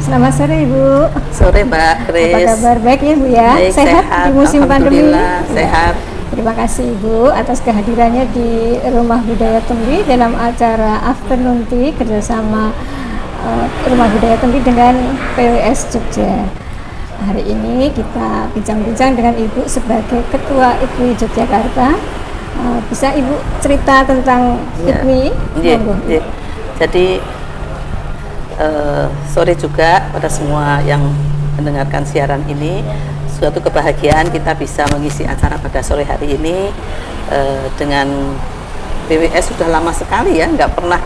Selamat sore Ibu. Sore Mbak Kris. Apa kabar? Baik ya Bu ya? Baik, sehat di musim pandemi? Sehat. Terima kasih Ibu atas kehadirannya di Rumah Budaya Tembi dalam acara Afternoon Tea kerjasama Rumah Budaya Tembi dengan PWS Jogja. Hari ini kita bincang-bincang dengan Ibu sebagai Ketua IKWI Yogyakarta. Bisa Ibu cerita tentang IKWI? Ya. Jadi sore juga pada semua yang mendengarkan siaran ini, suatu kebahagiaan kita bisa mengisi acara pada sore hari ini dengan PWS. Sudah lama sekali ya nggak pernah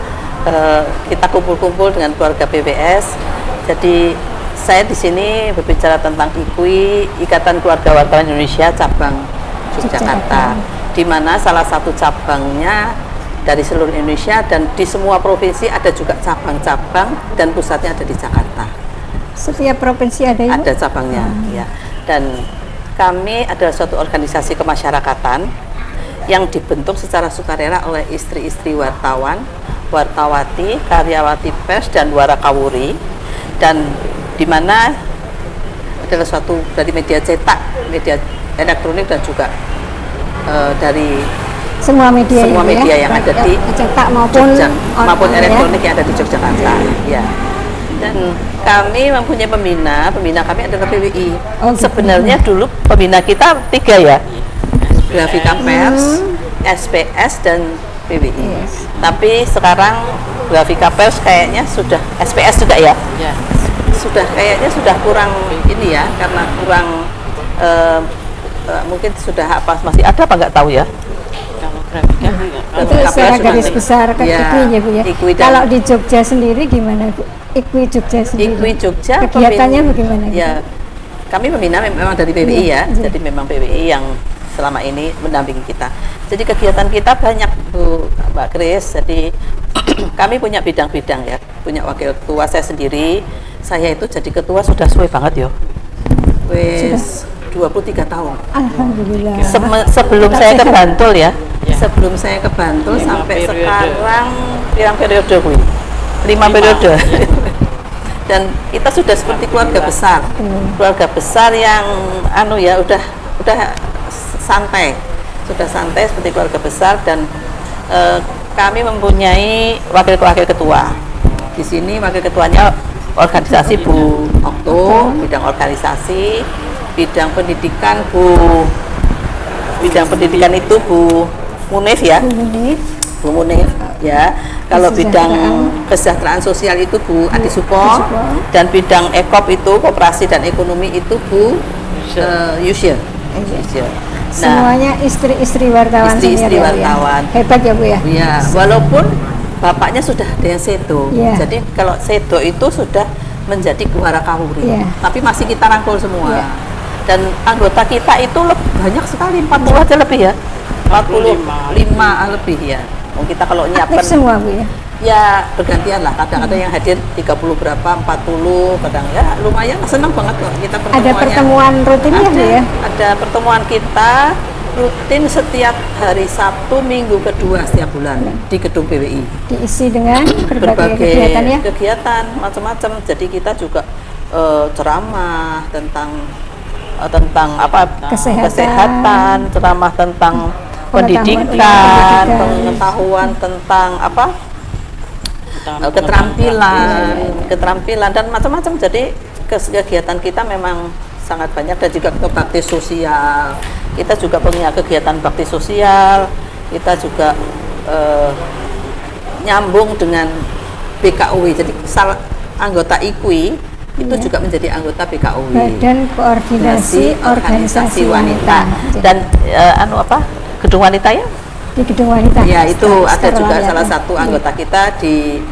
kita kumpul-kumpul dengan keluarga PWS. Jadi saya di sini berbicara tentang IKWI, Ikatan Keluarga Wartawan Indonesia cabang Yogyakarta, di mana salah satu cabangnya dari seluruh Indonesia, dan di semua provinsi ada juga cabang-cabang, dan pusatnya ada di Jakarta. Setiap provinsi ada ya? Ada cabangnya, ya. Dan kami adalah suatu organisasi kemasyarakatan yang dibentuk secara sukarela oleh istri-istri wartawan, wartawati, karyawati pers, dan warakawuri, dan di mana adalah suatu dari media cetak, media elektronik, dan juga dari semua media yang ada di cetak maupun elektronik yang ada di Yogyakarta, ya. Dan kami mempunyai pembina kami adalah PWI. Sebenarnya dulu pembina kita 3 ya, Grafika Pers, SPS, dan PWI. Tapi sekarang Grafika Pers kayaknya sudah, SPS juga ya, sudah kayaknya sudah kurang ini ya, karena kurang mungkin sudah masih ada apa nggak tahu ya. Itu secara garis besar ke IKWI ya Bu ya. Kalau di Jogja sendiri gimana Bu? IKWI Jogja sendiri. IKWI Jogja kegiatannya bagaimana? Ya, kami pembina memang dari PWI ya. Jadi memang PWI yang selama ini mendampingi kita. Jadi kegiatan kita banyak Bu Mbak Kris. Jadi kami punya bidang-bidang ya. Punya wakil ketua saya sendiri. Saya itu jadi ketua sudah suwe banget yo. Wes 23 tahun. Alhamdulillah. Sebelum saya ke Bantul ya. Sebelum saya ke Bantul sampai sekarang yang periode 5 periode. Dan kita sudah seperti keluarga besar. Keluarga besar yang udah santai. Sudah santai seperti keluarga besar, dan kami mempunyai wakil ketua. Di sini wakil ketuanya organisasi Bu Okto, bidang organisasi, bidang pendidikan itu Bu Munif ya, Bu Munif ya. Kalau bidang kesejahteraan sosial itu Bu Adi Supo, dan bidang ekop itu koperasi dan ekonomi itu Bu Yusya. Semuanya istri-istri wartawan. Istri-istri wartawan. Hebat ya Bu ya. Iya, walaupun bapaknya sudah ada yang sedo. Jadi kalau sedo itu sudah menjadi warakawuri. Tapi masih kita rangkul semua. Dan anggota kita itu banyak sekali, 40 aja lebih ya, 45 lebih ya. Kita kalau nyiapkan aktif semua Bu ya? Ya bergantian lah, kadang-kadang yang hadir 30 berapa, 40, kadang ya lumayan, senang banget kok kita pertemuannya. Ada pertemuan rutinnya Bu ya? Ada pertemuan kita rutin setiap hari Sabtu minggu kedua setiap bulan di gedung PWI. Diisi dengan berbagai kegiatan ya? Kegiatan macam-macam, jadi kita juga ceramah tentang kesehatan, ceramah tentang pendidikan, pengetahuan tentang keterampilan dan macam-macam. Jadi kegiatan kita memang sangat banyak, dan juga bakti sosial. Kita juga punya kegiatan bakti sosial. Kita juga nyambung dengan BKUW. Jadi anggota IKWI itu juga menjadi anggota BKUW, Badan Koordinasi Organisasi Wanita. Dan gedung wanita ya? Di gedung wanita. Ya, itu ada juga salah satu anggota kita di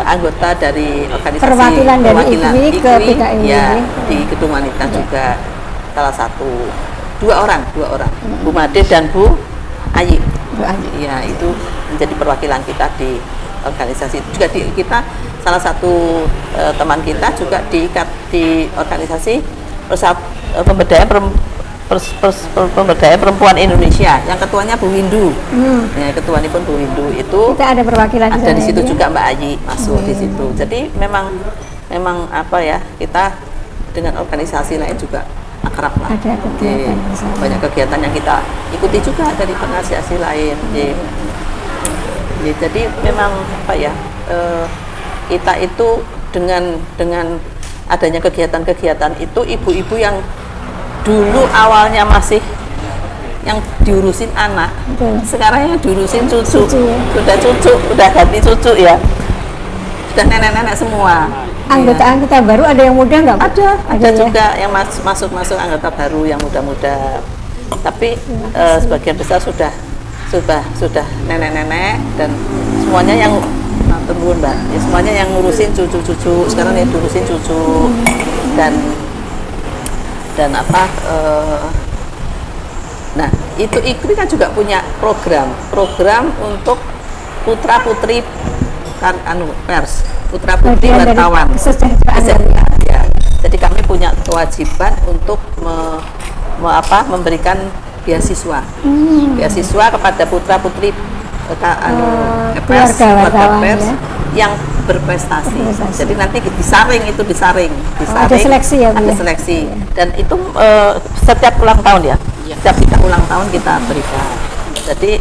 anggota dari organisasi perwakilan dari IKWI ke BKUW. Ya, di gedung wanita juga salah satu, dua orang, Bu Made dan Bu Ayi. Ya, itu menjadi perwakilan kita di organisasi. Juga kita salah satu teman kita juga di organisasi pemberdayaan Pemberdayaan Perempuan Indonesia, yang ketuanya Bu Windu. Ya, ketuanya pun Bu Windu itu. Kita ada perwakilan ada di situ ya? juga Mbak Ayi masuk di situ. Jadi memang apa ya, kita dengan organisasi lain juga akrab lah. Ada kegiatan bersama. Banyak kegiatan yang kita ikuti juga dari organisasi lain. Jadi memang apa ya, kita itu dengan adanya kegiatan-kegiatan itu, ibu-ibu yang dulu awalnya masih yang diurusin anak, Betul. sekarang yang diurusin cucu, Cucu, ya. udah ganti cucu ya, sudah nenek-nenek semua. Anggota baru ada yang muda nggak? Bu? Ada ya? juga yang masuk anggota baru yang muda-muda, tapi sebagian besar sudah nenek-nenek, dan semuanya yang turun Mbak, ya semuanya yang ngurusin cucu-cucu, sekarang yang ngurusin cucu, dan apa, nah itu IKRI kan juga punya program untuk putra putri pers, putra putri wartawan, kesejahteraan. Ya. Jadi kami punya kewajiban untuk memberikan beasiswa kepada putra putri pers, wartawan, pers ya, yang berprestasi. Jadi nanti disaring. Ada seleksi ya, Bu? Ada seleksi. Dan itu setiap ulang tahun ya. Setiap kita ulang tahun kita berikan. Jadi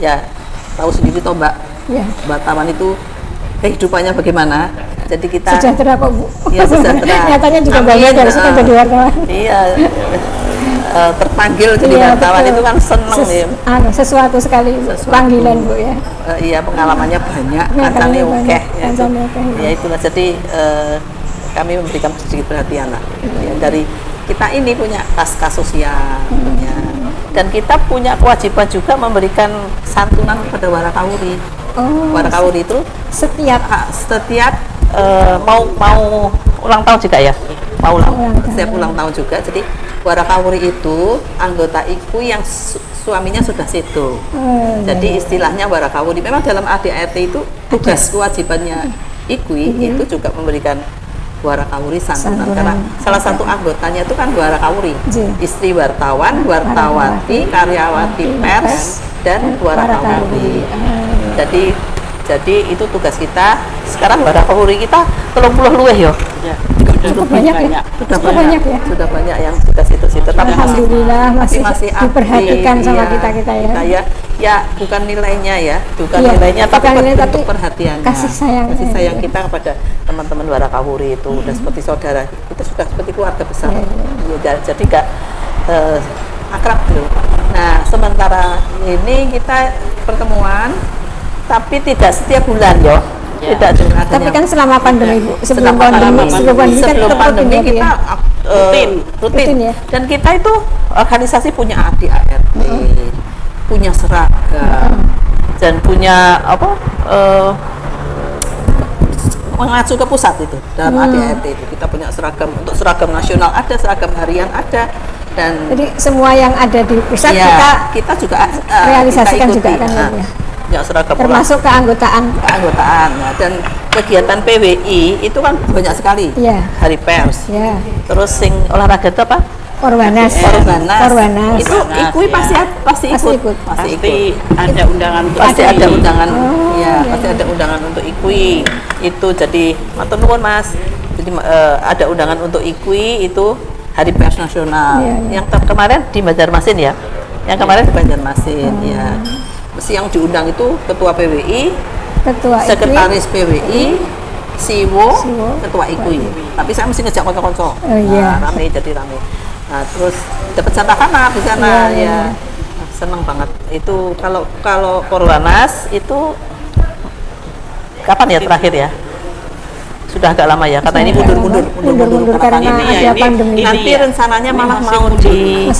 ya tahu sendiri toh Mbak, Ya. wartawan itu kehidupannya bagaimana. Jadi kita Sejahtera kok Bu. Ya, sejahtera. Nyatanya juga banyak dari suka jadi wartawan. Iya. Terpanggil jadi wartawan itu kan seneng ya. Sesuatu sekali panggilan Bu ya. Iya, pengalamannya banyak, kancane akeh. Ya itulah, jadi kami memberikan sedikit perhatian lah. Ya, dari kita ini punya kas sosial, ya. Dan kita punya kewajiban juga memberikan santunan kepada warakawuri. Warakawuri itu setiap mau ulang tahun juga ya, setiap ulang tahun juga. Jadi warakawuri itu anggota IKWI yang suaminya sudah sedo. Jadi istilahnya warakawuri. Memang dalam ADART itu tugas kewajibannya IKWI itu juga memberikan warakawuri santunan, karena salah satu anggotanya itu kan warakawuri, istri wartawan, wartawati, karyawati pers, dan warakawuri. Jadi itu tugas kita. Sekarang warakawuri kita 30 luweh yo. Cukup banyak ya. Sudah banyak yang tugas itu sih. Tapi alhamdulillah masih diperhatikan sama ya, kita ya. Ya bukan nilainya ya, nilainya, tapi bentuk perhatiannya. Kasih sayang kita kepada teman-teman warakawuri itu udah seperti saudara. Kita sudah seperti keluarga besar. Ya, jadi enggak akrab dulu. Nah, sementara ini kita pertemuan, tapi tidak setiap bulan yo. Ya. Tidak dengan tapi kan selama pandemi Bu, sebelum pandemi kita rutin ya. Dan kita itu organisasi punya ADART, punya seragam, dan punya mengacu ke pusat itu. Dalam ADART itu kita punya seragam, untuk seragam nasional ada, seragam harian ada, dan jadi semua yang ada di pusat ya, kita juga realisasikan kita juga kan ya, seragam termasuk keanggotaan ya. Dan kegiatan PWI itu kan banyak sekali ya. Hari pers ya. Terus sing olahraga itu apa? Korbanas. Itu IKWI pasti ikut. Ada undangan untuk pasti ada undangan. Pasti ada undangan untuk IKWI. Itu jadi matur nuwun Mas. Jadi ada undangan untuk IKWI itu Hari Pers Nasional. Yang kemarin di Banjarmasin ya. Yang kemarin di Banjarmasin ya. Mesti yang diundang itu ketua PWI, sekretaris PWI, Siwo, ketua IKWI. Tapi saya mesti ngejak konco-konco. Rame. Nah, terus dapat santakan di sana ya. Seneng banget. Itu kalau Korwanas itu kapan ya terakhir ya? Sudah agak lama ya, karena ini mundur karena ada pandemi. Nanti rencananya malah mau di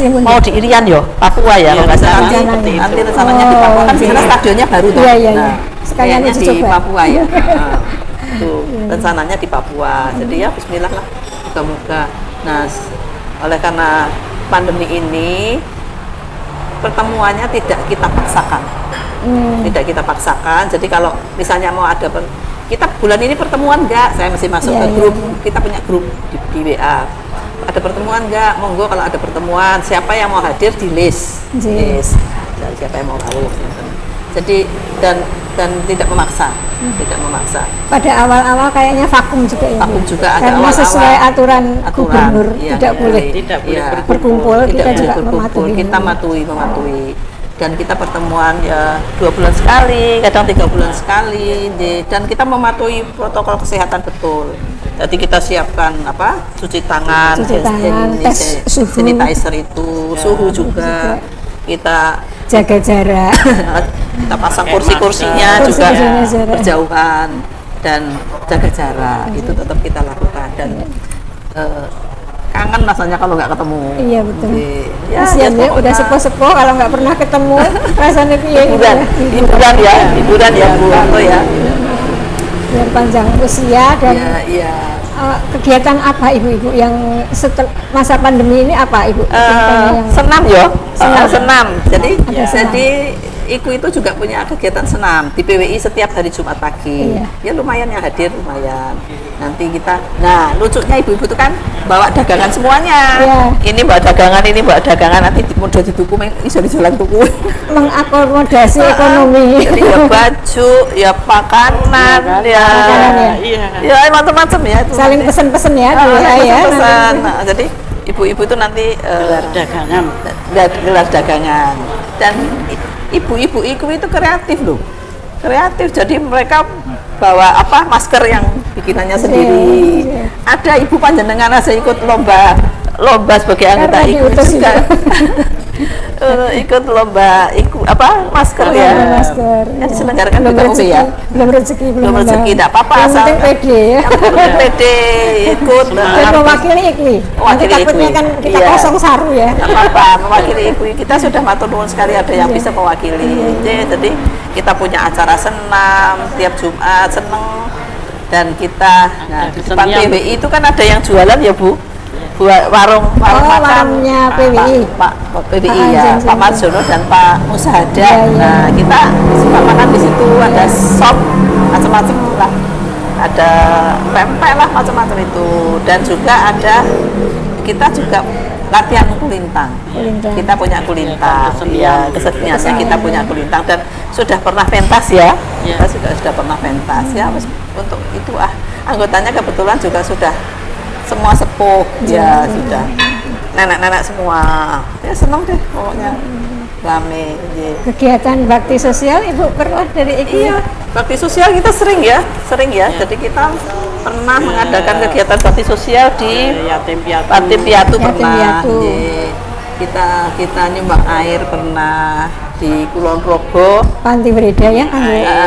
Irian yo, Papua ya, kalau nggak salah. Nanti rencananya di Papua, kan di sana stadionnya baru tuh. Nah, sekalian di Papua ya. Tuh, rencananya di Papua. Jadi ya bismillah lah, moga-moga. Nah, oleh karena pandemi ini pertemuannya tidak kita paksakan. Jadi kalau misalnya mau ada kita bulan ini pertemuan enggak, saya mesti masuk ke grup. Kita punya grup di WA. ada pertemuan enggak? Monggo kalau ada pertemuan, siapa yang mau hadir di list. Iya. List. Dan siapa yang mau tahu. Jadi dan tidak memaksa, tidak memaksa. Pada awal-awal kayaknya vakum juga ya. Vakum juga ada karena awal-awal. sesuai aturan gubernur iya, tidak boleh Tidak boleh iya, berkumpul, tidak kita boleh juga berkumpul. mematuhi. Kita mematuhi. Dan kita pertemuan ya 2 bulan sekali, kadang 3 bulan sekali, dan kita mematuhi protokol kesehatan betul. Jadi kita siapkan apa? Cuci tangan, Cuci tangan, tes suhu. sanitizer itu, suhu juga. Kita Jaga jarak. kita pasang kursi-kursinya masker. juga Kursi-kursinya jarak. berjauhan dan jaga jarak. Itu tetap kita lakukan dan kangen rasanya kalau nggak ketemu. Iya betul. Ya, Kasihan ya, pokoknya udah sepuh-sepuh kalau nggak pernah ketemu rasanya piye gitu hiburan, ya. hiburan ya Bu Anto ya. Biar panjang usia dan Iya, iya. kegiatan apa ibu-ibu yang setelah masa pandemi ini apa ibu? Kegiatannya yang Senam yo, senam. Jadi Ada senam. IKU itu juga punya kegiatan senam di PWI setiap hari Jumat pagi. Iya. Ya lumayan yang hadir lumayan. Nanti kita, nah lucunya ibu-ibu itu kan bawa dagangan semuanya. Iya. Ini bawa dagangan, ini bawa dagangan. Nanti modal di tuku, bisa di jalan tuku. mengakomodasi ekonomi. Jadi ya baju, ya makanan, ya, Makanan ya. Iya. ya macam-macam ya. itu Saling nanti. pesen-pesen ya Ah, dulu ya. pesan-pesan. Nah, jadi ibu-ibu itu nanti Gelar dagangan. gelar dagangan dan ibu-ibu itu kreatif loh, kreatif. Jadi mereka bawa apa masker yang bikinannya sendiri. Iya. Ada ibu panjenengan aja ikut lomba sebagai anggota Karena IKU diutus juga. itu. Ikut lomba apa masker Lomba ya. masker, Yang iya. diselenggarakan Belum BKUP rezeki, ya. belum rezeki, Belum rezeki, tidak apa-apa Yang asal penting pede ya. pede ikut. Dan mewakili IKUI. Nanti Mewakili takutnya IKUI. kan kita Iya. kosong saru ya. Nggak apa-apa, mewakili ibu kita sudah matur nuwun sekali ada yang bisa mewakili. Jadi kita punya acara senam tiap Jumat, seneng. Dan kita nah di depan kesenian. PWI itu kan ada yang jualan ya Bu, warung makan warungnya PWI. Pak PWI Pak ya, Anjing, Pak Marjono dan Pak Musahada. Iya, iya. Nah kita suka makan di situ, ada sop macam-macam lah, ada pempek lah macam-macam itu, dan juga ada kita juga latihan kulintang. Kulintang. Kita punya kulintang, Kesenian. ya keseniannya kita punya kulintang dan sudah pernah pentas ya. Ya. Kita sudah pernah pentas ya. Untuk itu anggotanya kebetulan juga sudah semua sepuh ya, sudah nenek-nenek semua. Ya seneng deh pokoknya. Rame. Ya. Kegiatan bakti sosial ibu pernah dari IKUI? Iya, bakti sosial kita sering ya. Jadi kita pernah mengadakan kegiatan bakti sosial di Yatim piatu. Yatim piatu Yatim pernah. piatu. Iya. Kita nyumbang air pernah di Kulon Progo. Panti Breda ya,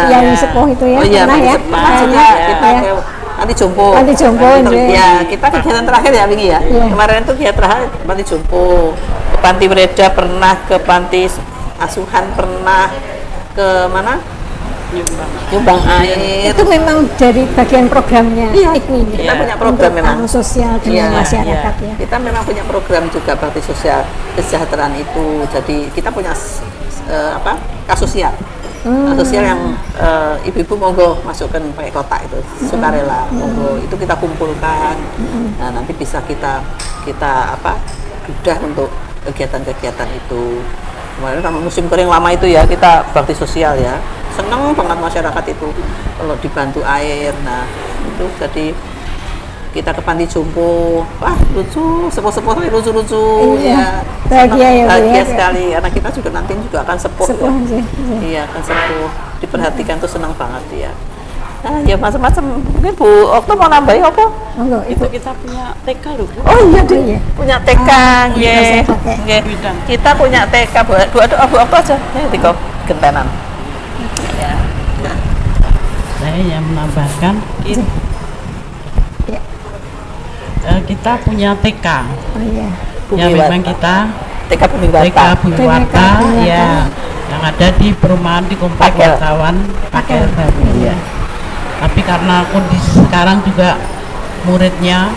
yang sepuh itu ya, Oh iya, pernah ya. pernah juga Kayaknya, kita ya. ke Panti Jompo. Panti Jompo, Ya, kita kegiatan terakhir ya Wingi ya. Iya. Kemarin itu kegiatan terakhir Panti Jompo. Ke Panti Breda pernah, ke Panti Asuhan pernah, ke mana? Nyumbang. Nyumbang air. Itu memang dari bagian programnya Iya, IKUI. kita punya program Untuk memang. sosial dengan Iya, masyarakat ya. Kita memang punya program juga bakti sosial kesejahteraan itu. Jadi kita punya kasosial. Kasosial yang ibu-ibu monggo masukkan pakai kotak itu sukarela. Monggo itu kita kumpulkan. Nah, nanti bisa kita guddah untuk kegiatan-kegiatan itu. Kemarin sama musim kering lama itu ya kita bakti sosial ya. Seneng banget masyarakat itu kalau dibantu air. Nah, itu jadi kita ke Panti Jompo, wah lucu, sepuh-sepuh tapi lucu-lucu Iya, ya. bahagia ya, Bu, Bahagia ya. sekali, karena kita juga nanti juga akan sepuh. Sepuh ya. sih. Iya, akan sepuh. Diperhatikan tuh senang banget ya. Nah, ya macam-macam. Mungkin Bu Okto mau nambahin apa? Monggo Itu ibu. kita punya TK loh Bu. Oh iya, Oh, iya. punya TK, iya, saya pakai. nggih. Bidang. Kita punya TK, Bu Okto aja. Ya, Tiko gentenan. Ya. Saya yang menambahkan Iya. kita punya TK. Oh iya. Ya Bumi memang Wata. kita TK Bumi TK Wata. Bumi TK Wata Bumi ya Wata. yang ada di perumahan di Komplek Pakel. Wartawan Pakel Baru Iya. Tapi karena kondisi sekarang juga muridnya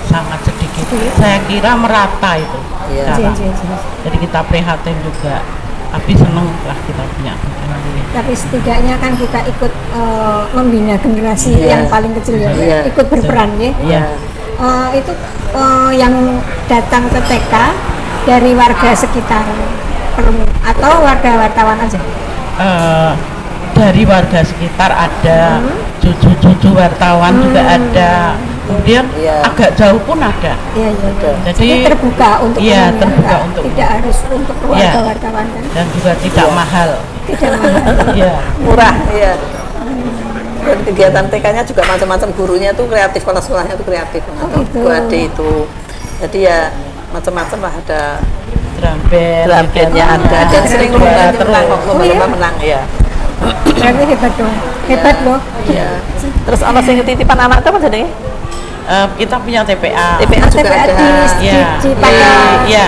sangat sedikit. Saya kira merata itu Iya. sekarang. Iya, iya. Jadi kita prihatin juga. Tapi seneng lah kita punya. Tapi setidaknya kan kita ikut membina generasi Iya. yang paling kecil ya, Iya. ikut berperan ya. Iya. itu yang datang ke TK dari warga sekitar atau warga wartawan aja? Dari warga sekitar ada, cucu-cucu wartawan juga ada, kemudian Iya. agak jauh pun ada. Iya. Jadi terbuka untuk iya, umum, terbuka enggak? untuk Tidak harus untuk Iya. warga wartawan kan? dan juga tidak mahal. Tidak mahal. Iya. Murah, iya. Dan kegiatan TK-nya juga macam-macam, gurunya tuh kreatif, kepala sekolahnya tuh kreatif. gitu. Bu Ade itu, jadi ya macam-macam lah, ada Drum band bandnya ada, dan sering lomba menang, lomba-lomba menang ya. Berarti hebat dong. Hebat loh. Iya. Terus ana sing titipan anak itu apa jenenge? Kita punya TPA. TPA juga TPA ada. Iya. di Pakai Iya.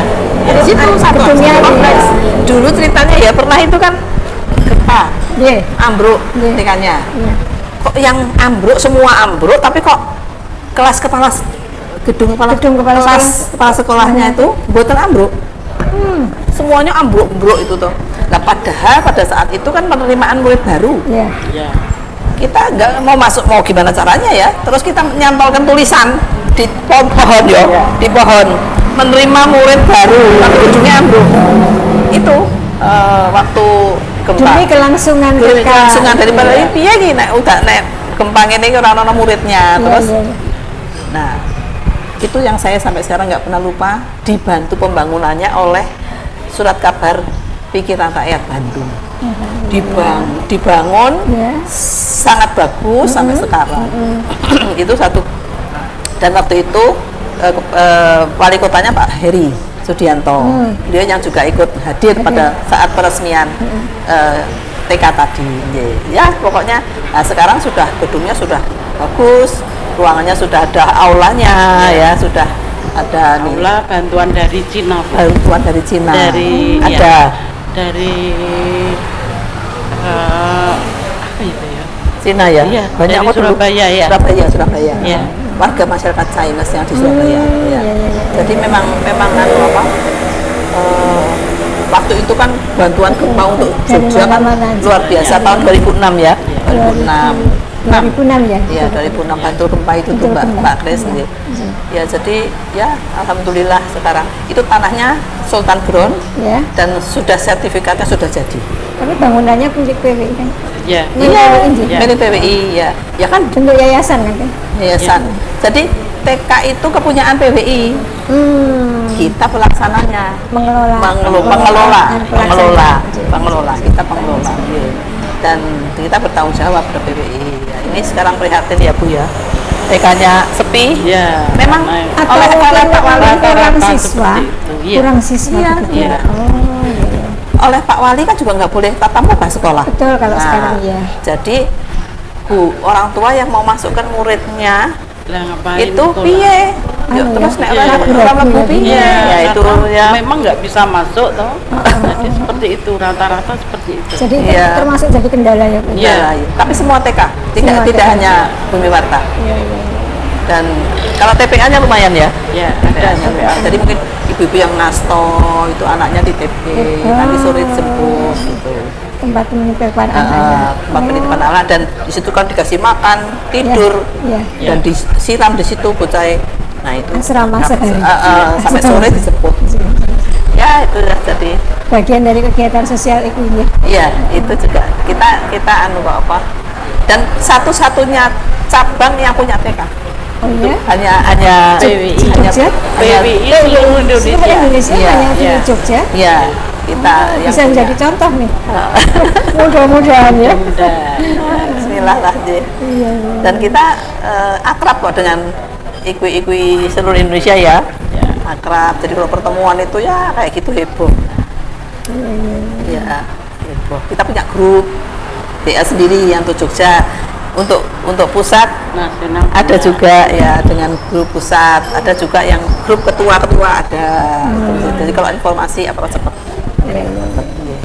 Di situ satu gedungnya kompleks. Dulu ceritanya ya pernah itu kan gempa, Iya. ambruk Iya. TK-nya. Iya. Kok yang ambruk semua ambruk, tapi kok kelas kepala gedung kepala kepala sekolahnya itu buatan ambruk. Semuanya ambruk-ambruk itu tuh. Nah padahal pada saat itu kan penerimaan murid baru. Iya. Iya. Kita nggak mau masuk, mau gimana caranya ya, terus kita nyantolkan tulisan di pohon ya, di pohon menerima murid baru tapi ujungnya ambruk. Itu waktu gempa, Demi kelangsungan demi TK. kelangsungan daripada ini piye iki nek udah nek gempa ngene iki ora ana muridnya. Iya, Terus iya. nah itu yang saya sampai sekarang nggak pernah lupa, dibantu pembangunannya oleh Surat Kabar Pikiran Rakyat Bandung. Dibangun Ya. sangat bagus sampai sekarang. Itu satu. Dan waktu itu wali kotanya Pak Heri Sudianto. Dia yang juga ikut hadir pada saat peresmian TK tadi. Ya pokoknya sekarang sudah gedungnya sudah bagus, ruangannya sudah ada aulanya ya, sudah ada Aula bantuan dari Cina, Bu. bantuan dari Cina. Dari ada dari apa itu ya? Cina ya, Iya, banyak dari kok dulu. Surabaya ya. Surabaya. Iya. Warga masyarakat Chinese yang di Surabaya. Ya. Jadi memang anu apa? Waktu itu kan bantuan gempa untuk Dari Jogja kan mana-mana aja. luar biasa tahun 2006 ya. 2006. 2006 ya. Iya, 2006 bantu gempa itu tuh Bantu gempa. Mbak Kris. Ya jadi ya alhamdulillah sekarang itu tanahnya Sultan Ground Ya. dan sudah sertifikatnya sudah jadi. Tapi bangunannya punya PWI kan. Iya. Iya, Iya. milik PWI ya. Ya kan Bentuk yayasan kan. yayasan. Jadi TK itu kepunyaan PWI. Kita pelaksananya, Mengelola. pengelola. Kita pengelola. Iya. Dan kita bertanggung jawab ke PWI. Ya, ini sekarang prihatin ya Bu ya. TK-nya sepi. Iya. Memang karena Atau oleh mungkin Pak Wali, kurang rata-rata siswa. seperti itu, iya. Kurang siswa Iya, begitu iya. ya. Oh iya. oleh Pak Wali kan juga nggak boleh tatap muka sekolah. Betul kalau sekarang ya. Jadi orang tua yang mau masukkan muridnya Lah ngapain itu sekolah? piye? Yuk, Anu terus ya, nek iya, orang iya. orang mlebu piye? Iya, Ya itu karena ya. memang nggak bisa masuk toh. Jadi seperti itu rata-rata seperti itu. Jadi itu Iya. termasuk jadi kendala ya Bu. Iya. Iya, tapi semua TK, tidak Semua tidak TK. hanya Bumi Warta. Iya, iya. Dan kalau TPA-nya lumayan ya. Ya, ada TPA-nya. Jadi mungkin ibu-ibu yang nasto itu anaknya di TP, nanti sore dijemput gitu. Tempat menitipkan anak. Tempat penitipan anak dan di situ kan dikasih makan, tidur, Iya. dan disiram di situ bocah. Nah itu Asrama sehari. sampai sore dijemput. Ya itu ya jadi. Bagian dari kegiatan sosial itu ya. Iya, itu juga kita anu apa? Dan satu-satunya cabang yang punya TK. Oh iya. Hanya PWI. Jogja? PWI seluruh Indonesia. Seluruh Indonesia Iya, hanya di iya. Jogja. Iya, kita yang Bisa punya. menjadi contoh nih. Mudah-mudahan ya. Bismillah lah Ji. Iya. Dan kita akrab kok dengan ikwi-ikwi seluruh Indonesia ya. Ya. Akrab. Jadi kalau pertemuan itu ya kayak gitu heboh. Iya, heboh. Kita punya grup DA sendiri yang untuk Jogja. Untuk pusat Nasional ada juga ya dengan grup pusat, ada juga yang grup ketua-ketua ada. Jadi kalau informasi apa cepat. Iya, iya.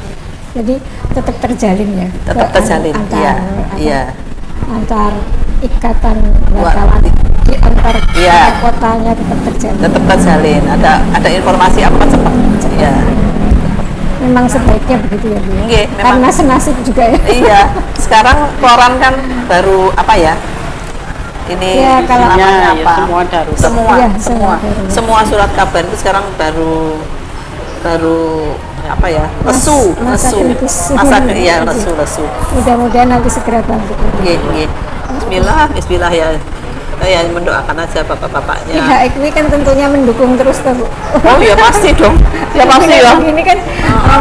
Jadi tetap terjalin ya. Tetap terjalin, iya, iya. Antar ikatan Wah, wartawan di antar iya. kotanya tetap terjalin. Tetap terjalin. Ada informasi apa cepat. Ya. Memang sebaiknya begitu ya Bu. ya? Nggih, memang. Karena senasib juga ya. Iya. Sekarang koran kan baru apa ya? ini Ya, kalau- namanya Ya, apa? semua darurat. Semua, Ya, semua, darurat. semua surat kabar itu sekarang baru apa ya? Masa kritis. Iya, lesu. Mudah-mudahan nanti segera bangkit. Nggih. Bismillah ya. Ya mendoakan aja bapak-bapaknya. Pihak IKWI kan tentunya mendukung terus tuh, Bu. Oh ya pasti dong. Ya pasti ya. Ini kan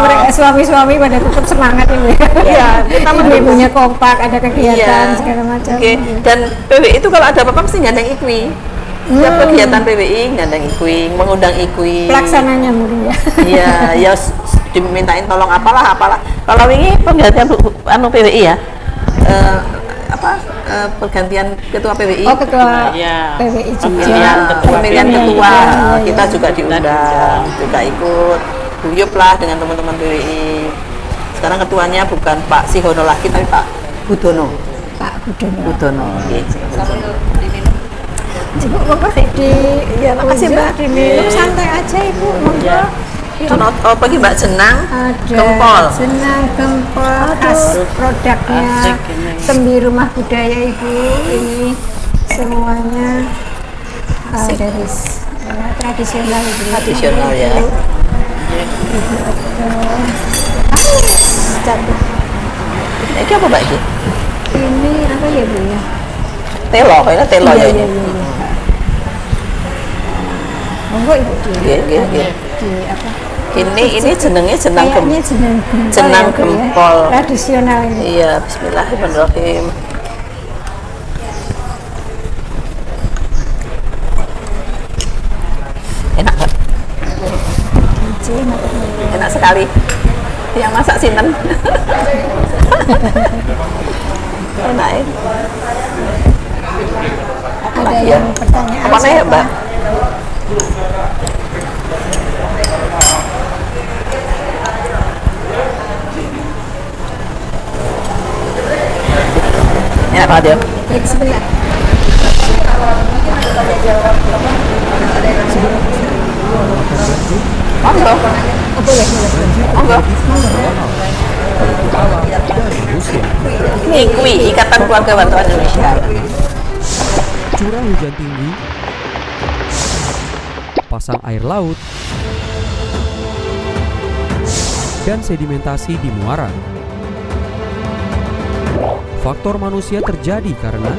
mereka suami-suami pada tetap semangat ini. Iya, kita mendukung. Ibunya kompak, ada kegiatan Iya. segala macam. Oke. Dan PWI itu kalau ada apa-apa mesti ngandeng IKWI. Setiap kegiatan PWI ngandeng IKWI, mengundang IKWI. Pelaksananya mungkin ya. Iya, ya dimintain tolong apalah. Kalau ini penggantian PWI ya. Pergantian ketua PWI. Oh, ketua Iya. PWI juga. Pemilihan ketua, Iya, kita iya. juga diundang, juga ikut guyup lah dengan teman-teman PWI. Sekarang ketuanya bukan Pak Sihono lagi, tapi Pak Budono. Pak Budono. Ibu, monggo Ya, makasih, Mbak. diminum santai aja Ibu, monggo. Oh, bagi Mbak Jenang, Ada Gempol. senang gempol khas produknya asik ini. Sembi Rumah Budaya Ibu, ini semuanya dari tradisional Ibu. Tradisional ya. Jatuh. Ini apa Mbak ini? Ini apa ya Bu ya? Telo, kayaknya telo ya ini. Monggo Ibu Nggih. di apa? Ini jenenge jenang Kayaknya gempol. jenang gempol. Jenang ya, Bu, ya. gempol. Tradisional ini. Iya, bismillahirrahmanirrahim. Enak nggak? Enak sekali. Yang masak sinten? Enak ya. Apa Ada lagi ya? yang pertanyaan Apa ya siapa? Mbak? Enak banget ya. Ya, sebelah. Monggo. Oh, boleh. Monggo. Rusia. IKWI, Ikatan Keluarga Wartawan Indonesia. Curah hujan tinggi, pasang air laut, dan sedimentasi di muara. Faktor manusia terjadi karena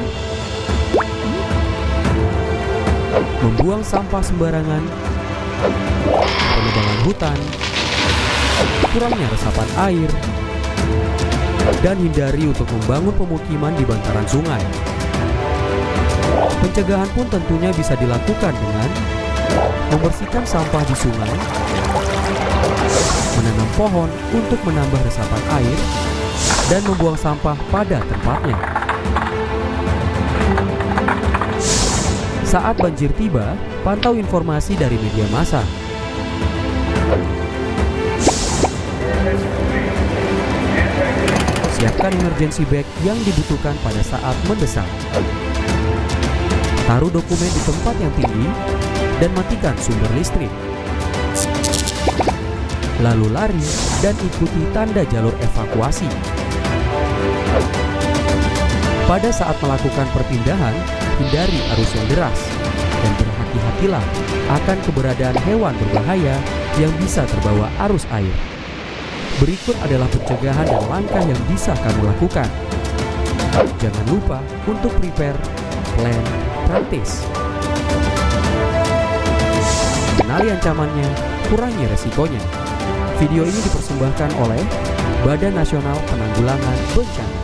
membuang sampah sembarangan, penebangan hutan, kurangnya resapan air, dan hindari untuk membangun pemukiman di bantaran sungai. Pencegahan pun tentunya bisa dilakukan dengan membersihkan sampah di sungai, menanam pohon untuk menambah resapan air, dan membuang sampah pada tempatnya. Saat banjir tiba, pantau informasi dari media massa. Siapkan emergency bag yang dibutuhkan pada saat mendesak. Taruh dokumen di tempat yang tinggi dan matikan sumber listrik. Lalu lari dan ikuti tanda jalur evakuasi. Pada saat melakukan perpindahan, hindari arus yang deras dan berhati-hatilah akan keberadaan hewan berbahaya yang bisa terbawa arus air. Berikut adalah pencegahan dan langkah yang bisa kamu lakukan. Jangan lupa untuk prepare, plan, practice. Kenali ancamannya, kurangi resikonya. Video ini dipersembahkan oleh Badan Nasional Penanggulangan Bencana.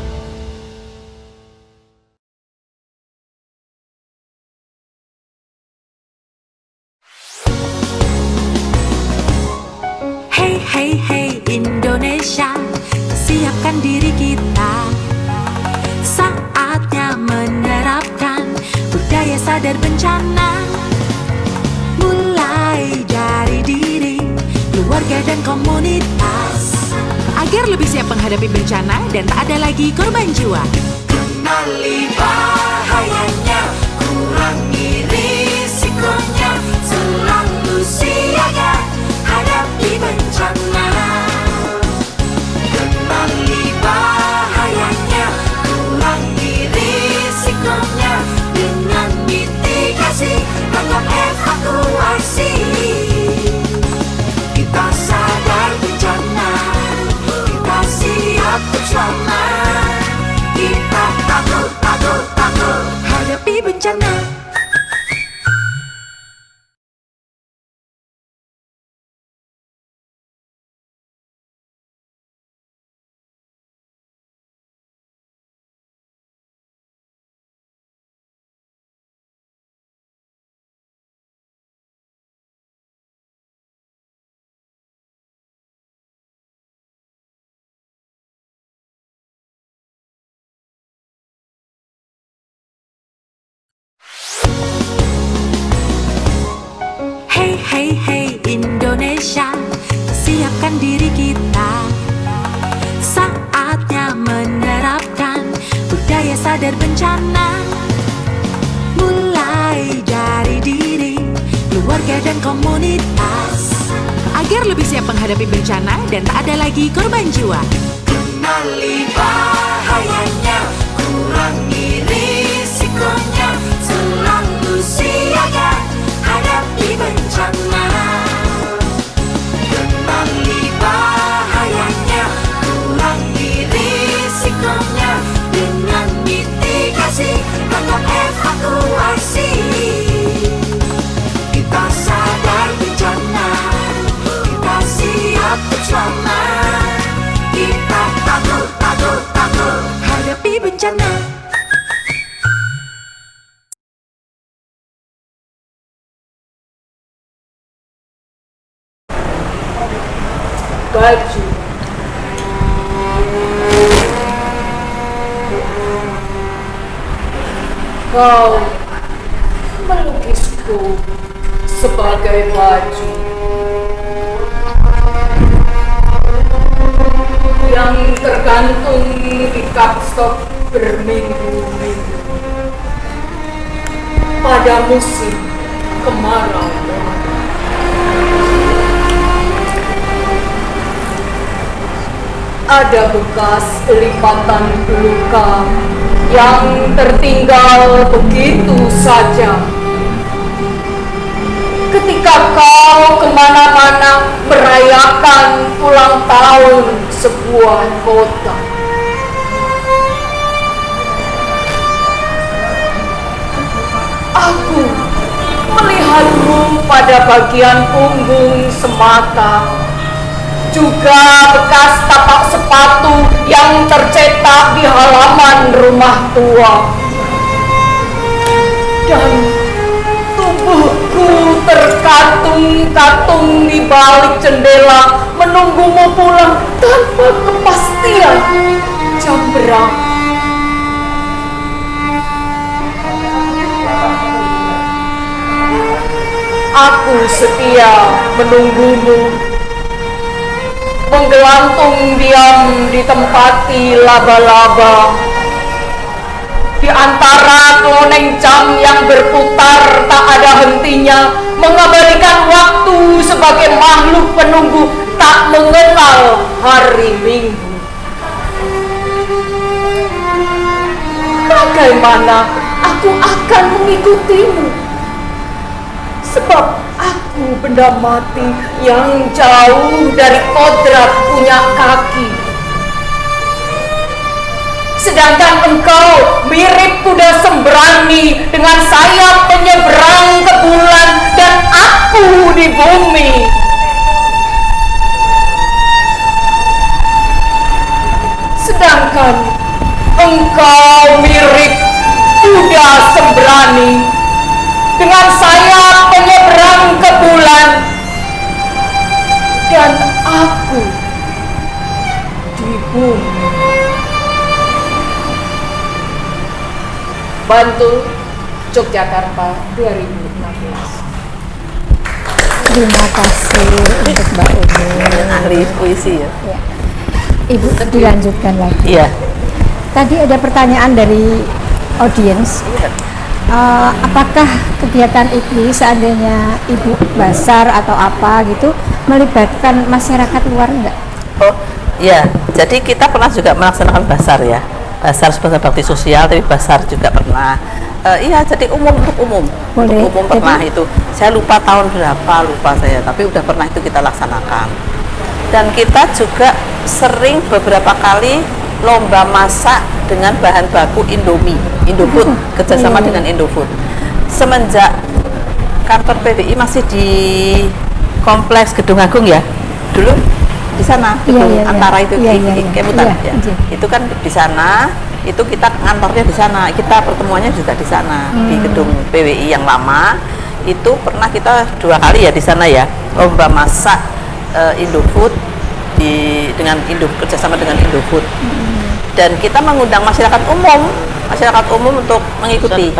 Hey hey hey Indonesia, siapkan diri kita. Saatnya menerapkan budaya sadar bencana. Mulai dari diri, keluarga dan komunitas, agar lebih siap menghadapi bencana dan tak ada lagi korban jiwa. Kenali bahayanya, kurangi risikonya, selalu siaga hadapi bencana. Kenali bahayanya, kurangi risikonya, dengan Hey hey hey Indonesia, siapkan diri kita. Saatnya menerapkan budaya sadar bencana. Mulai dari diri, keluarga dan komunitas, agar lebih siap menghadapi bencana dan tak ada lagi korban jiwa. Kenali bahayanya, kurangi risikonya, selalu siaga hadapi bencana. Kenali bahayanya, kurangi risikonya, dengan mitigasi atau evakuasi. Kita sadar bencana, kita siap untuk selamat. Kita takut hadapi bencana. Baju kau melukisku sebagai baju yang tergantung di kapstok berminggu-minggu pada musim kemarau. Ada bekas lipatan luka yang tertinggal begitu saja. Ketika kau kemana-mana merayakan ulang tahun sebuah kota, aku melihatmu pada bagian punggung semata, juga bekas tapak sepatu yang tercetak di halaman rumah tua. Dan tubuhku terkatung-katung di balik jendela menunggumu pulang tanpa kepastian jam berapa. Aku setia menunggumu, menggelantung diam di tempati laba-laba, di antara keloneng jam yang berputar tak ada hentinya, mengabadikan waktu sebagai makhluk penunggu tak mengenal hari Minggu. Bagaimana aku akan mengikutimu? Sebab aku benda mati yang jauh dari kodrat punya kaki. Sedangkan engkau mirip kuda sembrani dengan sayap menyeberang ke bulan dan aku di bumi. Sedangkan engkau mirip kuda sembrani dengan sayap menyeberang ke bulan dan aku di bumi. Bantul, Yogyakarta 2016. Terima kasih untuk Mbak Umi. Ahli puisi ya. Ya. Ibu dilanjutkan lagi. Iya. Tadi ada pertanyaan dari audiens. Apakah kegiatan ini seandainya ibu basar atau apa gitu melibatkan masyarakat luar enggak? Oh iya, jadi kita pernah juga melaksanakan basar ya, basar sebagai bakti sosial, tapi basar juga pernah. Iya, jadi untuk umum pernah itu. Saya lupa tahun berapa, lupa saya, tapi udah pernah itu kita laksanakan. Dan kita juga sering beberapa kali lomba masak dengan bahan baku Indofood, kerjasama dengan Indofood. Semenjak kantor PBI masih di Kompleks Gedung Agung ya, dulu di sana gedung antara itu Kemutan ya. Itu kan di sana, itu kita kantornya di sana, kita pertemuannya juga di sana di gedung PBI yang lama. Itu pernah kita 2 kali ya di sana ya, lomba masak Indofood kerjasama dengan Indofood. Dan kita mengundang masyarakat umum untuk mengikuti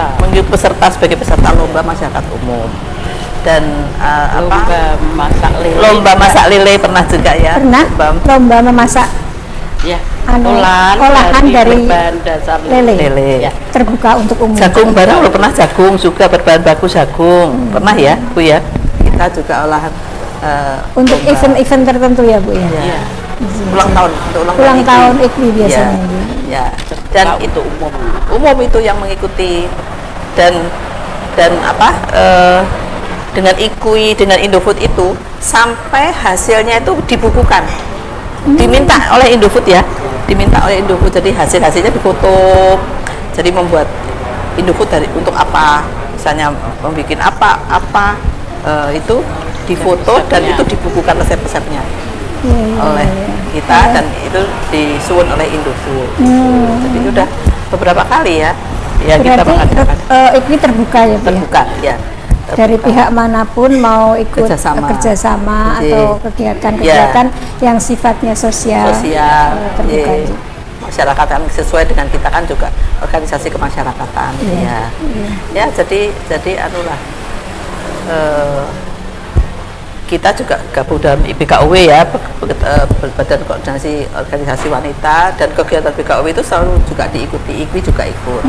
peserta sebagai peserta lomba masyarakat umum. dan Lomba masak lele. lomba masak lele pernah juga ya. Pernah lomba memasak Ya, olahan dari berbahan dasar lele. Lele. Ya. Terbuka untuk umum. Jagung bareng lo pernah jagung juga berbahan baku jagung. Pernah ya, Bu ya? Kita juga olahan Untuk lomba. event-event tertentu ya Bu ya. Ya. Ya. Ulang tahun, untuk Ulang IKWI. tahun IKWI biasanya, Ya, Bu. ya. Dan Tahu itu umum. umum itu yang mengikuti dan dengan IKWI, dengan Indofood itu sampai hasilnya itu dibukukan. Diminta oleh Indofood ya, diminta oleh Indofood, jadi hasilnya difoto, jadi membuat Indofood untuk apa, misalnya membuat apa itu difoto dan itu dibukukan resep-resepnya oleh kita dan itu disusun oleh Indofood. Jadi sudah beberapa kali ya kita Berarti mengadakan IKWI terbuka ya Bu ya? terbuka ya. Dari pihak manapun mau ikut Iya. kerjasama atau kegiatan-kegiatan yang sifatnya sosial, terbuka iya. itu. Masyarakat kan sesuai dengan kita kan juga organisasi kemasyarakatan Iya. ya jadi anulah kita juga gabung dalam BKUW ya, Badan Koordinasi Organisasi Wanita, dan kegiatan BKUW itu selalu juga diikuti, IKWI juga ikut.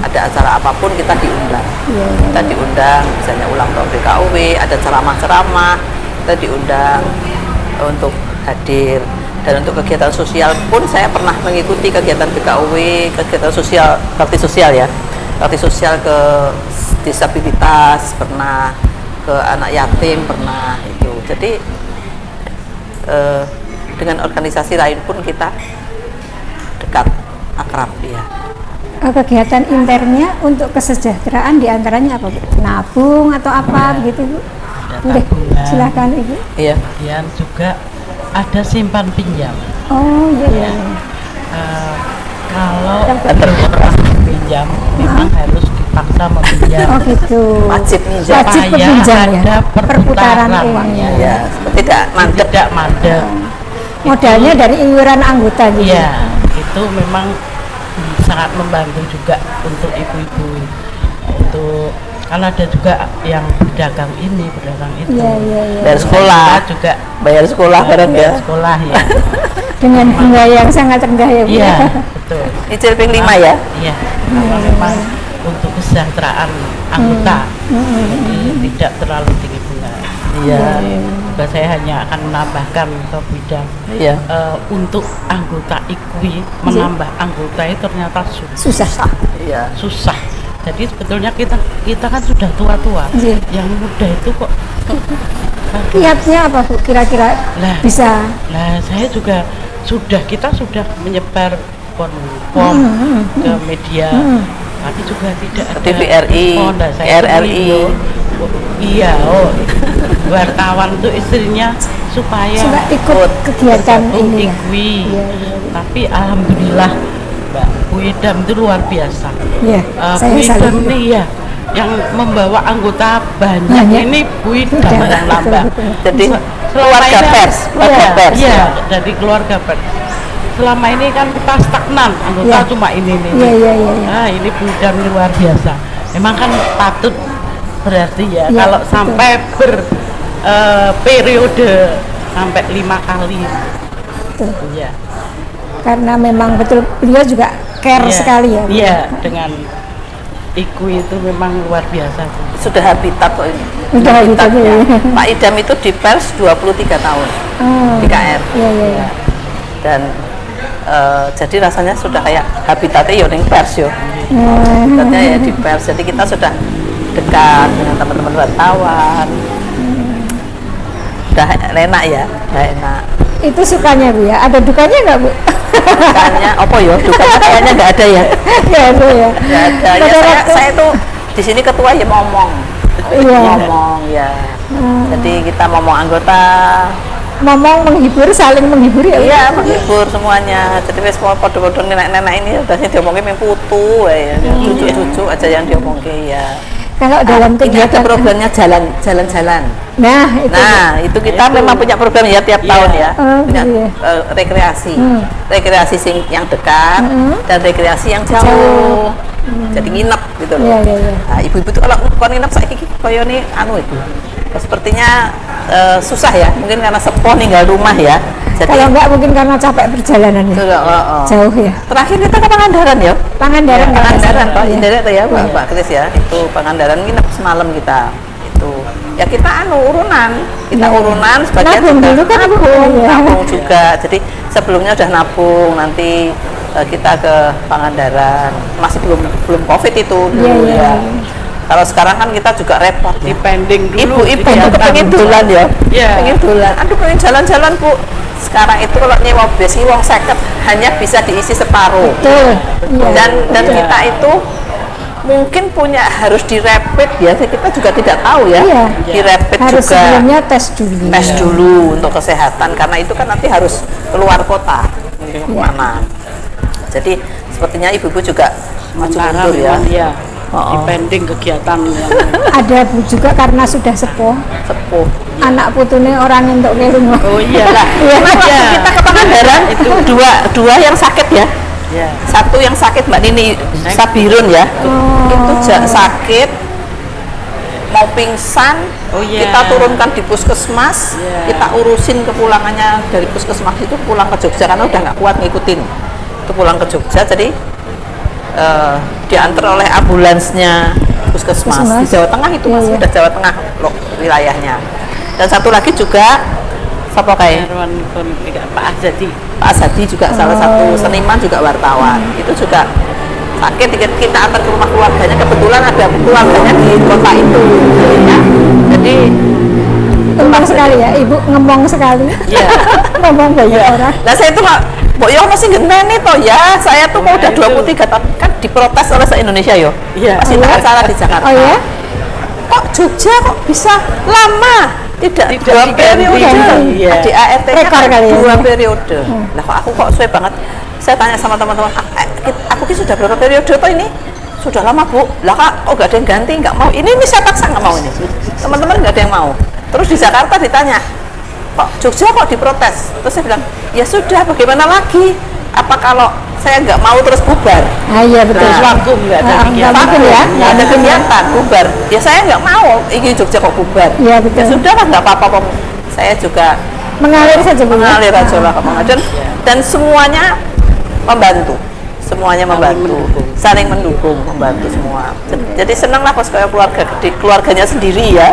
Ada acara apapun kita diundang. Kita diundang, misalnya ulang tahun BKUW, ada ceramah-ceramah, kita diundang untuk hadir. Dan untuk kegiatan sosial pun saya pernah mengikuti kegiatan BKUW, kegiatan sosial, bakti sosial ya, bakti sosial ke disabilitas pernah, ke anak yatim pernah itu. Jadi dengan organisasi lain pun kita dekat, akrab ya. Kegiatan internnya untuk kesejahteraan diantaranya apa Bu? Nabung atau apa begitu Bu? Boleh, tabungan. silakan Ibu. Iya. Kemudian juga ada simpan pinjam. Oh iya. Kalau Betul. pernah pinjam, memang harus dipaksa meminjam. Oh gitu. Wajib minjam. Wajib Supaya meminjam ya. ada Perputaran perputaran. uangnya. Ya, tidak mandek. Tidak mandek. Modalnya dari iuran anggota gitu. Iya, itu memang sangat membantu juga untuk ibu-ibu. Untuk kan ada juga yang berdagang ini, berdagang itu. Iya. Dari sekolah, Kita juga bayar sekolah bareng ya. sekolah ya. Dengan bunga yang sangat rendah ya Bu. Iya, betul. Nyicil ping 5 ya. Iya, kalau memang untuk kesejahteraan anggota, jadi tidak terlalu tinggi bunga. Iya. Juga saya hanya akan menambahkan ke bidang Iya. untuk anggota IKWI, menambah anggota itu ternyata Susah. Iya. susah. Jadi sebetulnya kita kan sudah tua-tua, Iya. yang muda itu kok. Kiatnya apa Bu? Kira-kira Lah. bisa. Nah, saya juga kita sudah menyebar form ke media, tapi juga tidak ada. TVRI, enggak, saya RRI. ini, iya, wartawan itu istrinya supaya Coba ikut kegiatan bergabung ini ya. IKWI. Iya. Tapi alhamdulillah Mbak Bu Idam itu luar biasa. Iya, saya Bu Idam salut. ini ya yang membawa anggota banyak, Banyak. ini Bu Idam Betul, yang nambah. betul. Jadi Selama keluarga ini- pers, keluarga Iya, pers. iya, dari keluarga pers. Selama ini kan kita stagnan, anggota Iya. cuma ini. Iya. Nah, ini Bu Idam ini luar biasa. Memang kan patut berarti ya, Iya, kalau betul. sampai periode sampai 5 kali. Betul. Iya. Karena memang betul beliau juga care Iya, sekali ya Bu. Iya, dengan IKWI itu memang luar biasa. Sudah habitat kok ini. Udah habitatnya, ya. Pak Idam itu di pers 23 tahun Oh, di KR. Iya. Dan jadi rasanya sudah kayak habitatnya ya ning pers yo. Hmm. Habitatnya ya di pers. Jadi kita sudah dekat dengan teman-teman wartawan. Udah enak ya, udah enak. Itu sukanya Bu ya. Ada dukanya nggak Bu? Dukanya apa ya? Dukanya kayaknya nggak ada ya. Nggak ada ya. Nggak ada. Ya Pada waktu- saya tuh di sini ketua ya ngomong. Iya. Ngomong ya. Jadi kita ngomong anggota. Ngomong menghibur, saling menghibur ya Bu? Iya, menghibur semuanya. Jadi wis mau podo-podo nenek-nenek ini udah sih diomongin main putu ya. Cucu-cucu aja yang diomongin ya. Kalau dalam Ini ada kegiatan programnya jalan-jalan. nah itu Nah, itu kita memang punya program ya tiap Iya. tahun ya. Oh, Punya gitu ya. rekreasi. Rekreasi yang dekat dan rekreasi yang jauh. Jauh. Jadi nginep gitu loh. Iya. Nah, ibu-ibu tuh kalau kon nginep saiki koyo nih anu itu. sepertinya susah ya, mungkin karena sepo ninggal rumah ya. Jadi Kalau enggak mungkin karena capek perjalanannya. Jauh ya. Terakhir kita ke Pangandaran ya. Pangandaran, Pangandaran, Pak ya. Indah itu ya, Pak Kris ya. Itu Pangandaran nginep semalam kita. Itu ya kita urunan, urunan sebagian Nabung juga dulu kan, Bu? Ya. nabung juga. Jadi sebelumnya udah nabung, nanti kita ke Pangandaran. Masih belum Covid itu dulu Iya. ya. Kalau sekarang kan kita juga repot ya. Dipending dulu. Ibu-ibu itu pengen dolan ya. Iya. Pengen dolan. Aduh pengen jalan-jalan, Bu. Sekarang itu kalau nyewa bis wong 50 hanya bisa diisi separuh. Betul. Iya. Dan kita itu mungkin harus dirapid ya, kita juga tidak tahu ya. Iya. Dirapid Harus juga sebelumnya tes dulu. tes dulu untuk kesehatan, karena itu kan nanti harus keluar kota mungkin kemana. Jadi sepertinya ibu-ibu juga maju Sementara mundur ya. memang ya, Oh. dipending kegiatan yang Ada Bu juga karena sudah sepuh. Sepuh. Anak putune orang untuk ke rumah. oh iyalah. Waktu kita ke Pangandaran itu dua yang sakit ya. Ya. Satu yang sakit Mbak Nini Sabirun ya. Itu sakit mau pingsan. Oh, iya. Kita turunkan di puskesmas. Iya. Kita urusin kepulangannya dari puskesmas itu pulang ke Jogja karena udah nggak kuat ngikutin. Itu pulang ke Jogja, jadi diantar oleh ambulansnya puskesmas di Jawa Tengah itu masih udah Jawa Tengah loh, wilayahnya. Dan satu lagi juga siapa kayak Herwan Pak Azadi. Pak Asadi juga salah satu seniman, juga wartawan. Itu juga sakit, kita antar ke rumah keluarganya, kebetulan ada keluarganya di kota itu. Jadi Ngomong sekali ya, Ibu ngomong sekali. Iya. Ngomong banyak orang. Nah saya itu Mbok Yo masih ngenteni toh ya. Saya tuh mau udah 23 tapi kan diprotes oleh se-Indonesia yo. Iya. Masih tak acara di Jakarta. Oh ya? Kok Jogja kok bisa lama? Tidak dua diganti. periode. Iya. Di ART Rekor kali ya. 2 periode. Lah kok aku kok suwe banget. Saya tanya sama teman-teman, aku ki sudah berapa periode toh ini? Sudah lama Bu. Lah Kak, kok nggak ada yang ganti, nggak mau. Ini saya paksa nggak mau ini. Teman-teman nggak ada yang mau. Terus di Jakarta ditanya, kok Jogja kok diprotes? Terus saya bilang, ya sudah, bagaimana lagi? Apa kalau saya nggak mau terus bubar? Ah iya betul. Nah, Vakum nggak ada kegiatan. Vakum ya. Nggak ada kegiatan, bubar. Ya saya nggak mau, ini Jogja kok bubar. Iya, betul. Ya sudah lah, nggak apa-apa. Saya juga Mengalir saja Bu. mengalir aja lah dan semuanya membantu. Semuanya membantu, saling mendukung, membantu semua. Jadi senang lah pas kayak keluarganya sendiri ya.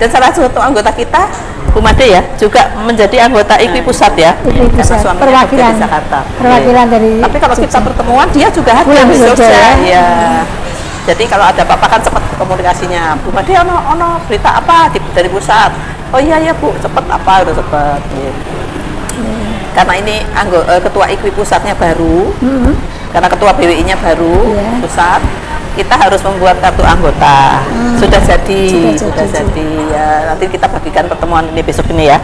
Dan salah satu anggota kita, Bu Made ya, juga menjadi anggota IKWI Pusat ya. IKWI Karena Pusat, suaminya perwakilan. kerja di Jakarta. Perwakilan dari Tapi kalau kita pertemuan dia juga hadir Pulang di Jogja Jogja. ya. Iya. Jadi kalau ada apa-apa kan cepat komunikasinya. Bu Made ono berita apa dari pusat. Oh iya ya Bu, cepat apa udah cepat. Gitu. Karena ini ketua IKWI pusatnya baru, karena ketua BWI-nya baru pusat, kita harus membuat kartu anggota. Sudah jadi ya. Nanti kita bagikan pertemuan ini besok ini ya.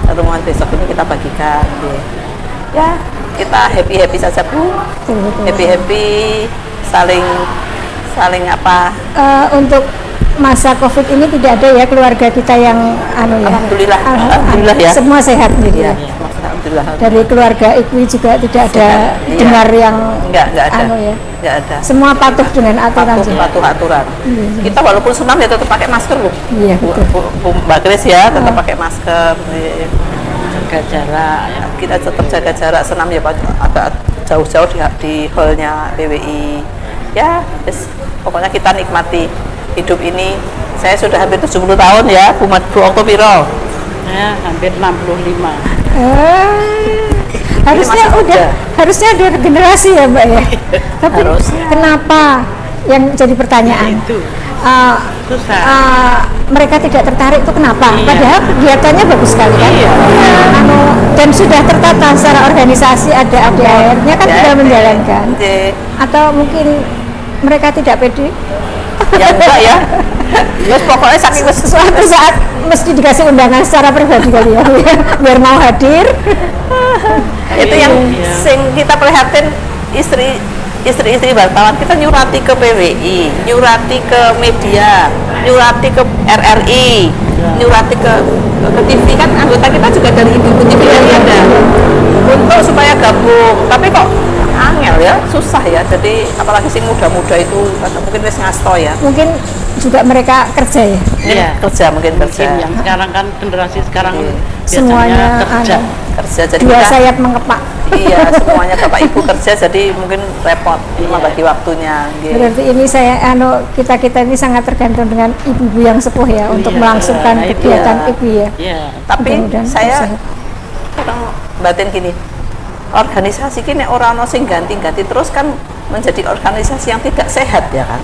Pertemuan besok ini kita bagikan. Ya, kita happy saja Bu. Happy saling apa? Untuk masa COVID ini tidak ada ya keluarga kita yang ya. Alhamdulillah ya. Semua sehat gitu ya. Alhamdulillah. Dari keluarga IKWI juga tidak ada dengar yang enggak ada. ya. Enggak ada. Semua patuh dengan aturan. Patuh aturan. Kita walaupun senam ya tetap pakai masker loh. Iya betul. Bu Mbak Grace ya tetap pakai masker. Jaga jarak. Ya, kita tetap jaga jarak, senam ya agak jauh-jauh di hallnya BWI. Ya, pokoknya kita nikmati hidup ini. Saya sudah hampir 70 tahun ya, Bu Oktopiro. Ya, hampir 65. Harusnya masih muda. harusnya ada regenerasi ya Mbak ya. Tapi Harusnya. kenapa yang jadi pertanyaan? Itu susah. Mereka tidak tertarik itu kenapa? Iya. Padahal kegiatannya bagus sekali kan? Iya. Dan sudah tertata secara organisasi, ada ADAR-nya kan sudah menjalankan. Atau mungkin mereka tidak pede? Ya enggak ya. Terus pokoknya saking Suatu saat mesti dikasih undangan secara pribadi kali ya, biar mau hadir. itu yang sing kita prihatin istri wartawan kita nyurati ke PWI, nyurati ke media, nyurati ke RRI, nyurati ke TV kan anggota kita juga dari Ibu TV yang ada untuk supaya gabung, tapi kok angel ya susah ya. Jadi apalagi sing muda-muda itu mungkin wis ngasto ya. Mungkin juga mereka kerja ya. Iya. Kerja mungkin kerja. Yang sekarang kan generasi sekarang Iya. Semuanya biasanya kerja. Kerja jadi Dua kita- sayap mengepak. Iya, semuanya bapak ibu kerja jadi mungkin repot membagi waktunya. Gitu. Berarti ini kita ini sangat tergantung dengan ibu-ibu yang sepuh ya untuk Iya, melangsungkan nah itu kegiatan ya. ibu ya. Iya. Tapi Mudah-mudahan saya sehat. kadang batin gini, organisasi kini orang sing ganti-ganti terus kan menjadi organisasi yang tidak sehat ya kan.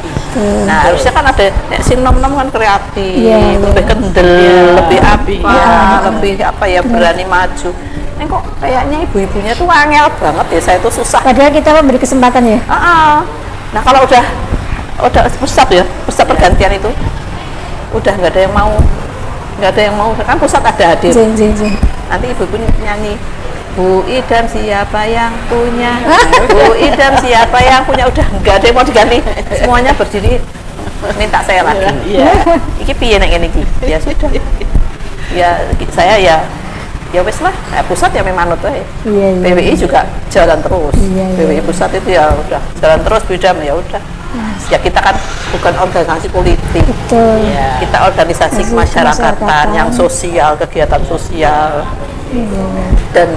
Nah harusnya kan ada sing nom-nom kan kreatif, Iya, lebih iya. kendel, Iya, lebih apa, iya. lebih apa ya berani maju. Ini kok kayaknya ibu-ibunya tuh angel banget ya, saya tuh susah. Padahal kita memberi kesempatan ya. Nah kalau udah pusat ya, pusat pergantian itu udah nggak ada yang mau, kan pusat ada hadir. Jeng. Nanti ibu-ibu nyanyi, Bu Idam siapa yang punya, Bu Idam siapa yang punya, udah nggak ada yang mau diganti, semuanya berdiri minta saya lagi. Iya. Iki piye nek ngene iki? Ya sudah. Ya saya ya wes lah, pusat ya memang manut wae. Iya. PWI juga jalan terus. Iya. PWI pusat itu ya udah jalan terus, Bidam ya udah. Ya kita kan bukan organisasi politik. Betul. Iya. Kita organisasi Organisasi kemasyarakatan kemasyarakatan. yang sosial, kegiatan sosial. Iya. Dan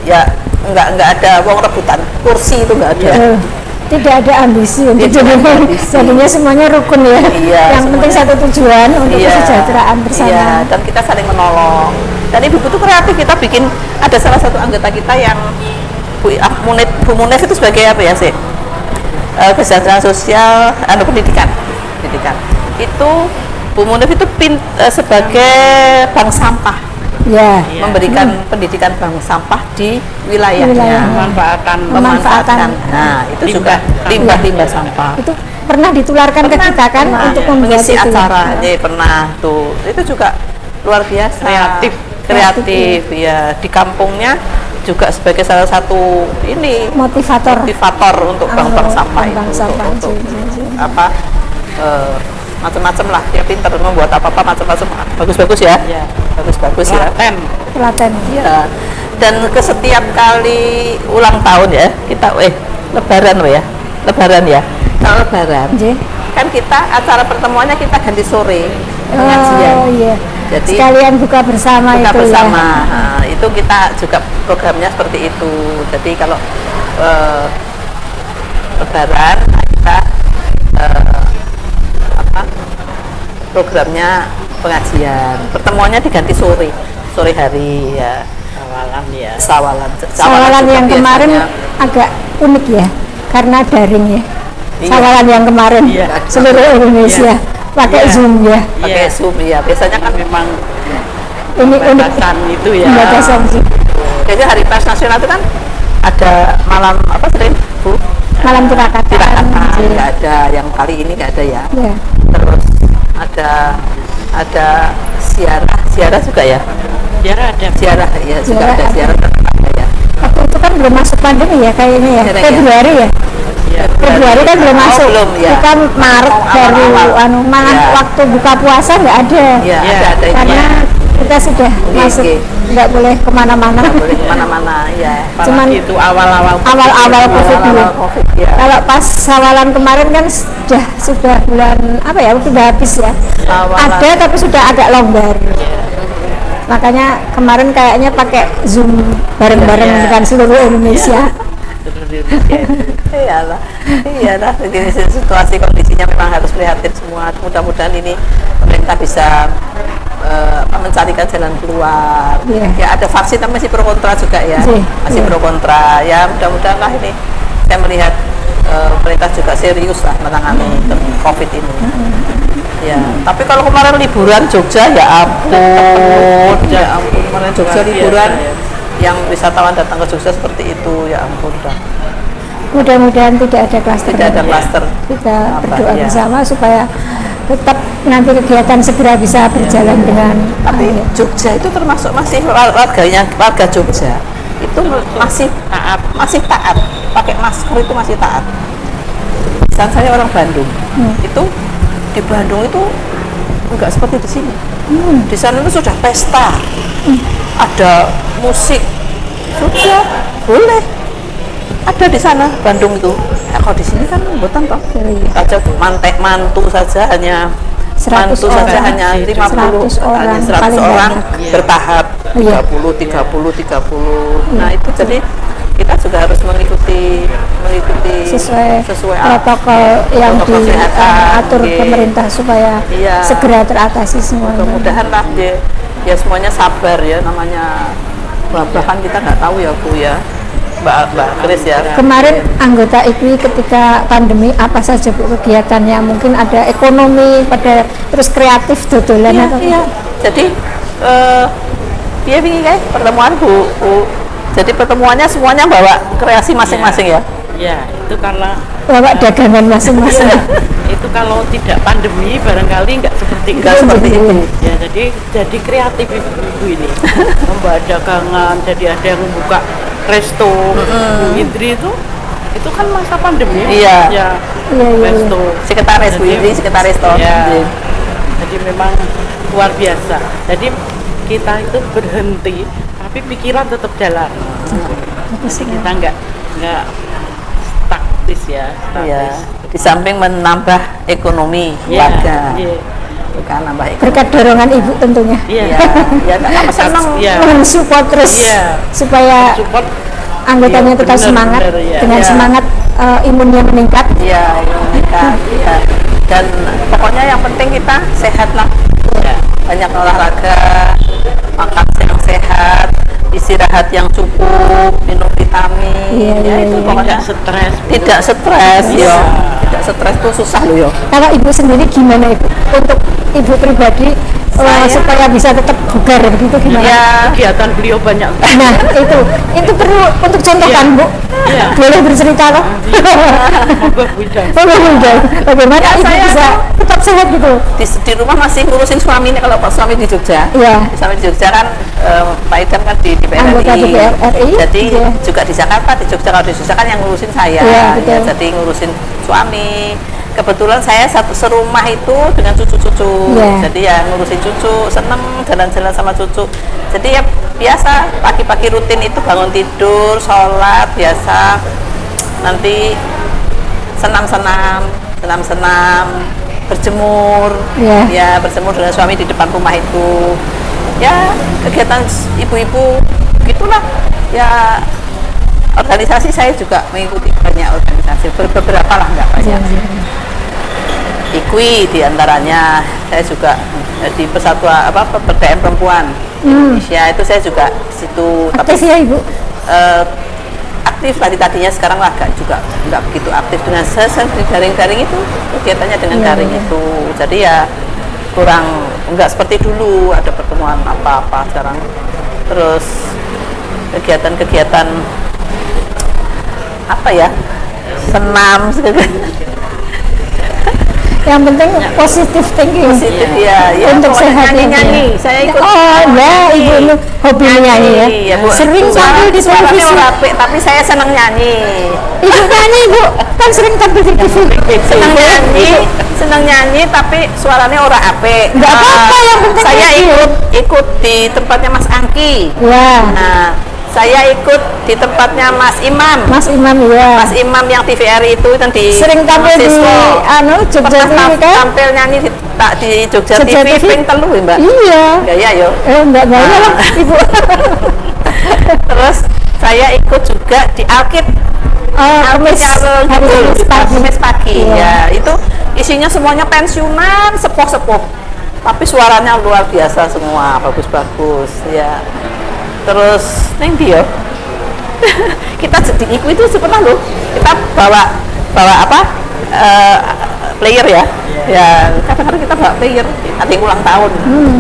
ya nggak ada uang rebutan kursi, itu nggak ada. Betul. Tidak ada ambisi untuk Tidak ada ambisi. jadinya semuanya rukun ya. Iya, Yang penting semuanya. satu tujuan untuk Iya, kesejahteraan bersama. iya, dan kita saling menolong. Dan ibu tuh kreatif, kita bikin, ada salah satu anggota kita yang Bu Munif itu sebagai apa ya sih? Kesejahteraan sosial, pendidikan. Itu Bu Munif itu sebagai bank sampah, Ya. memberikan pendidikan bank sampah di wilayahnya. Wilayah. Memanfaatkan Nah, itu juga limbah sampah. Itu pernah ditularkan ke kita kan Pernah, untuk ya, membuat mengisi itu ya? acara pernah tuh, itu juga luar biasa kreatif ya, di kampungnya juga sebagai salah satu ini motivator. untuk bank-bank sampah bank itu sampah. untuk Jeng. apa macam-macam lah, ya pinter membuat apa-apa macam-macam, bagus-bagus ya. Iya. Bagus-bagus ya. Telaten. Ya, dan ke setiap kali ulang tahun ya kita lebaran ya. Kalau lebaran Nggih. kan kita acara pertemuannya kita ganti sore pengajian. Oh iya. Jadi Sekalian buka bersama buka itu bersama. ya. Nah, itu kita juga programnya seperti itu. Jadi kalau lebaran kita programnya pengajian. Pertemuannya diganti sore hari ya. Sawalan Sawalan juga yang kemarin biasanya agak unik ya, karena daring ya. Iya. Sawalan yang kemarin Iya. seluruh Indonesia pakai Iya. Zoom ya. pakai Zoom ya. Biasanya kan memang Unik pembatasan itu ya. pembatasan sih. jadi hari pers nasional itu kan ada malam apa sering Bu? Malam tirakatan. Tirakatan Nggih. nggak ada, yang kali ini nggak ada ya. Ya. Terus ada siarah juga ya. Biar ada Siarah ya, juga Siarah ada ada. siarah tetap ada ya. Waktu itu kan belum masuk pandemi ya kayaknya ya. Kira-kira. Februari ya. Februari kan belum Oh, masuk. belum, ya. Kita Maret baru Awal-awal. malah Ya. waktu buka puasa nggak ada. Iya, Iya. ada Karena kita sudah masuk oke. nggak boleh kemana-mana. nggak boleh kemana-mana ya. Cuman itu awal-awal awal-awal COVID dulu. Awal-awal COVID ya. Kalau pas sawalan kemarin kan sudah bulan apa ya, udah habis ya. Sawalan. Ada tapi sudah agak longgar. Makanya kemarin kayaknya pakai Zoom bareng-bareng Iya. dengan seluruh Indonesia. Iyalah, begini situasi kondisinya memang harus prihatin semua. Mudah-mudahan ini pemerintah bisa mencarikan jalan keluar. Iya. Ya ada vaksin tapi masih pro kontra juga ya, Iya, masih iya. pro kontra. Ya mudah-mudahan lah ini saya melihat pemerintah juga serius lah menangani COVID ini. Ya, tapi kalau kemarin liburan Jogja ya ampun, kemarin Jogja Luar biasa, liburan ya. yang wisatawan datang ke Jogja seperti itu ya ampun dah. Mudah-mudahan tidak ada klaster. Tidak ada klaster. Kita Apa, berdoa ya. bersama supaya tetap nanti kegiatan segera bisa berjalan dengan Tapi baik. Jogja itu termasuk masih warga Jogja itu masih taat, pakai masker itu masih taat. Misal saya orang Bandung, itu di Bandung itu enggak seperti di sini. Di sana itu sudah pesta, ada musik, sudah boleh. ada di sana Bandung itu. Nah, kalau di sini kan bukan toh. Saja mantek mantu saja hanya 100 mantu saja orang. hanya 50 100 orang, hanya 100 paling orang banyak. bertahap Iya. 30. Nah, itu jadi kita juga harus mengikuti sesuai ah, protokol yang protokol kesehatan, diatur oke. pemerintah supaya Iya. segera teratasi semuanya. Mudah-mudahan lah ya semuanya sabar ya, namanya bahkan kita nggak tahu ya Bu ya, Mbak Kris ya. Kemarin anggota IKWI ketika pandemi apa saja Bu kegiatannya? Mungkin ada ekonomi, pada terus kreatif dodolan atau Iya. Jadi dia ini kayak pertemuan Bu. Jadi pertemuannya semuanya bawa kreasi masing-masing ya. Ya, itu karena bawa dagangan masing-masing. itu kalau tidak pandemi barangkali nggak seperti Nggak seperti itu. Ya, jadi kreatif ibu ini membuat dagangan. Jadi ada yang membuka resto. Bu Indri itu kan masa pandemi. Iya. Ya, Iya. resto. Sekretaris Bu Jadi- Indri, sekretaris toh. Ya. Jadi memang luar biasa. Jadi kita itu berhenti, tapi pikiran tetap jalan. Jadi kita nggak taktis ya. Iya. Taktis. Di samping menambah ekonomi Iya, warga, iya. bukan nambah ekonomi. Berkat dorongan ibu tentunya. Iya. Ya nggak apa senang. Iya. Mensupport terus Iya. supaya Support. anggotanya Iya, tetap benar, semangat benar, iya. dengan Iya. semangat imunnya meningkat. Iya, meningkat. Iya. Dan pokoknya yang penting kita sehat lah. Ya. Banyak olahraga, makan yang sehat, istirahat yang cukup, minum vitamin. Iya, Ya iya, itu iya. pokoknya Tidak stres. tidak stres Iya. yo. Tidak stres tuh susah loh yo. Kalau ibu sendiri gimana ibu untuk ibu pribadi supaya bisa tetap bugar begitu gimana? Ya, Kegiatan beliau banyak. Nah itu perlu untuk contohkan Bu. Iya. Boleh bercerita loh. Monggo, Bu Ida. Bagaimana Ya, ibu saya bisa tetap sehat gitu? di rumah masih ngurusin suami nih, kalau Pak suami di Jogja. Iya. Suami di Jogja kan Pak Idam kan di DPR Anggota RI. DPR RI, Jadi iya. juga di Jakarta, di Jogja, kalau di Jogja kan yang ngurusin saya. Iya, betul. Ya, jadi ngurusin suami. Kebetulan saya satu serumah itu dengan cucu-cucu. Iya. Jadi ya ngurusin cucu, seneng jalan-jalan sama cucu. Jadi ya biasa pagi-pagi rutin itu bangun tidur, sholat biasa. Nanti senam-senam, berjemur. Iya. Ya berjemur dengan suami di depan rumah itu. Ya kegiatan ibu-ibu gitulah. Ya organisasi saya juga mengikuti banyak organisasi, beberapa lah, nggak banyak. IKWI diantaranya, saya juga di Persatuan PDM Perempuan Indonesia itu saya juga di situ. Aktif ya ibu? Aktif tadinya, sekarang agak juga nggak begitu aktif dengan saya di daring itu, kegiatannya dengan daring itu. Jadi ya kurang, nggak seperti dulu ada pertemuan apa-apa sekarang. Terus kegiatan-kegiatan apa ya, senam Yang penting positif thinking. positif ya, Untuk pokoknya sehat ya, nyanyi. Bu. Saya ikut Oh ya, ibu ini hobi menyanyi ya. Bu. Sering tampil di Suaranya televisi. orang apik, tapi saya senang nyanyi. Ibu nyanyi ibu, kan sering tampil di TV. Senang nyanyi, tapi suaranya orang apik. Nggak apa-apa, yang penting saya ikut. ikut di tempatnya Mas Angki. Ya, Nah, saya ikut di tempatnya Mas Imam. Mas Imam ya. Mas Imam yang TVRI itu di Sering tampil di mahasiswa. Jogja TV Pernah kan? tampil nyanyi di Jogja Jogja TV TV. ping telu ya, Mbak. Iya. Gaya yo. Enggak gaya lah ibu. Terus saya ikut juga di Alkit. Kemis, hari Kamis pagi. Kamis pagi. Iya. Ya, itu isinya semuanya pensiunan, sepuh-sepuh. Tapi suaranya luar biasa semua, bagus-bagus ya. Terus neng dia kita di IKWI itu pernah loh, kita bawa apa player ya. Ya kadang-kadang kita bawa player, nanti ulang tahun.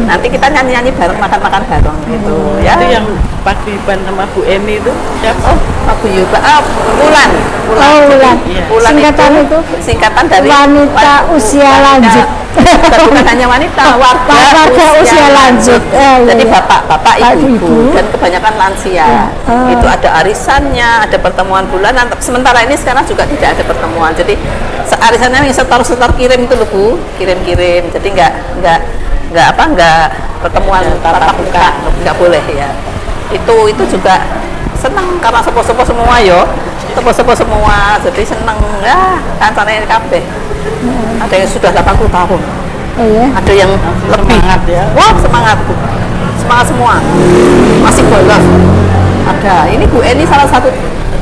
Nanti kita nyanyi-nyanyi bareng, makan-makan bareng gitu ya. Itu yang paguyuban sama Bu Eni itu siapa? Oh, paguyuban. Bulan. Oh, Bulan. Iya. Bulan Singkatan itu singkatan dari wanita usia lanjut. Bukan hanya wanita, warga usia lanjut. Jadi Iya. bapak, Ibu-ibu. ibu, dan kebanyakan lansia. Oh. Itu ada arisannya, ada pertemuan bulanan. Sementara ini sekarang juga tidak ada pertemuan. Jadi arisannya yang setor kirim itu loh Bu, kirim. Jadi nggak pertemuan tatap muka, nggak boleh ya. Itu juga senang karena sepo-sepo semua yo. sepuh-sepuh semua, jadi seneng ya kancane kabeh. Ada yang sudah 80 tahun, Oh ya. ada yang lebih. Semangat ya. Wah, semangat Bu. Semangat semua. Masih golf. Ada. Ini Bu Eni salah satu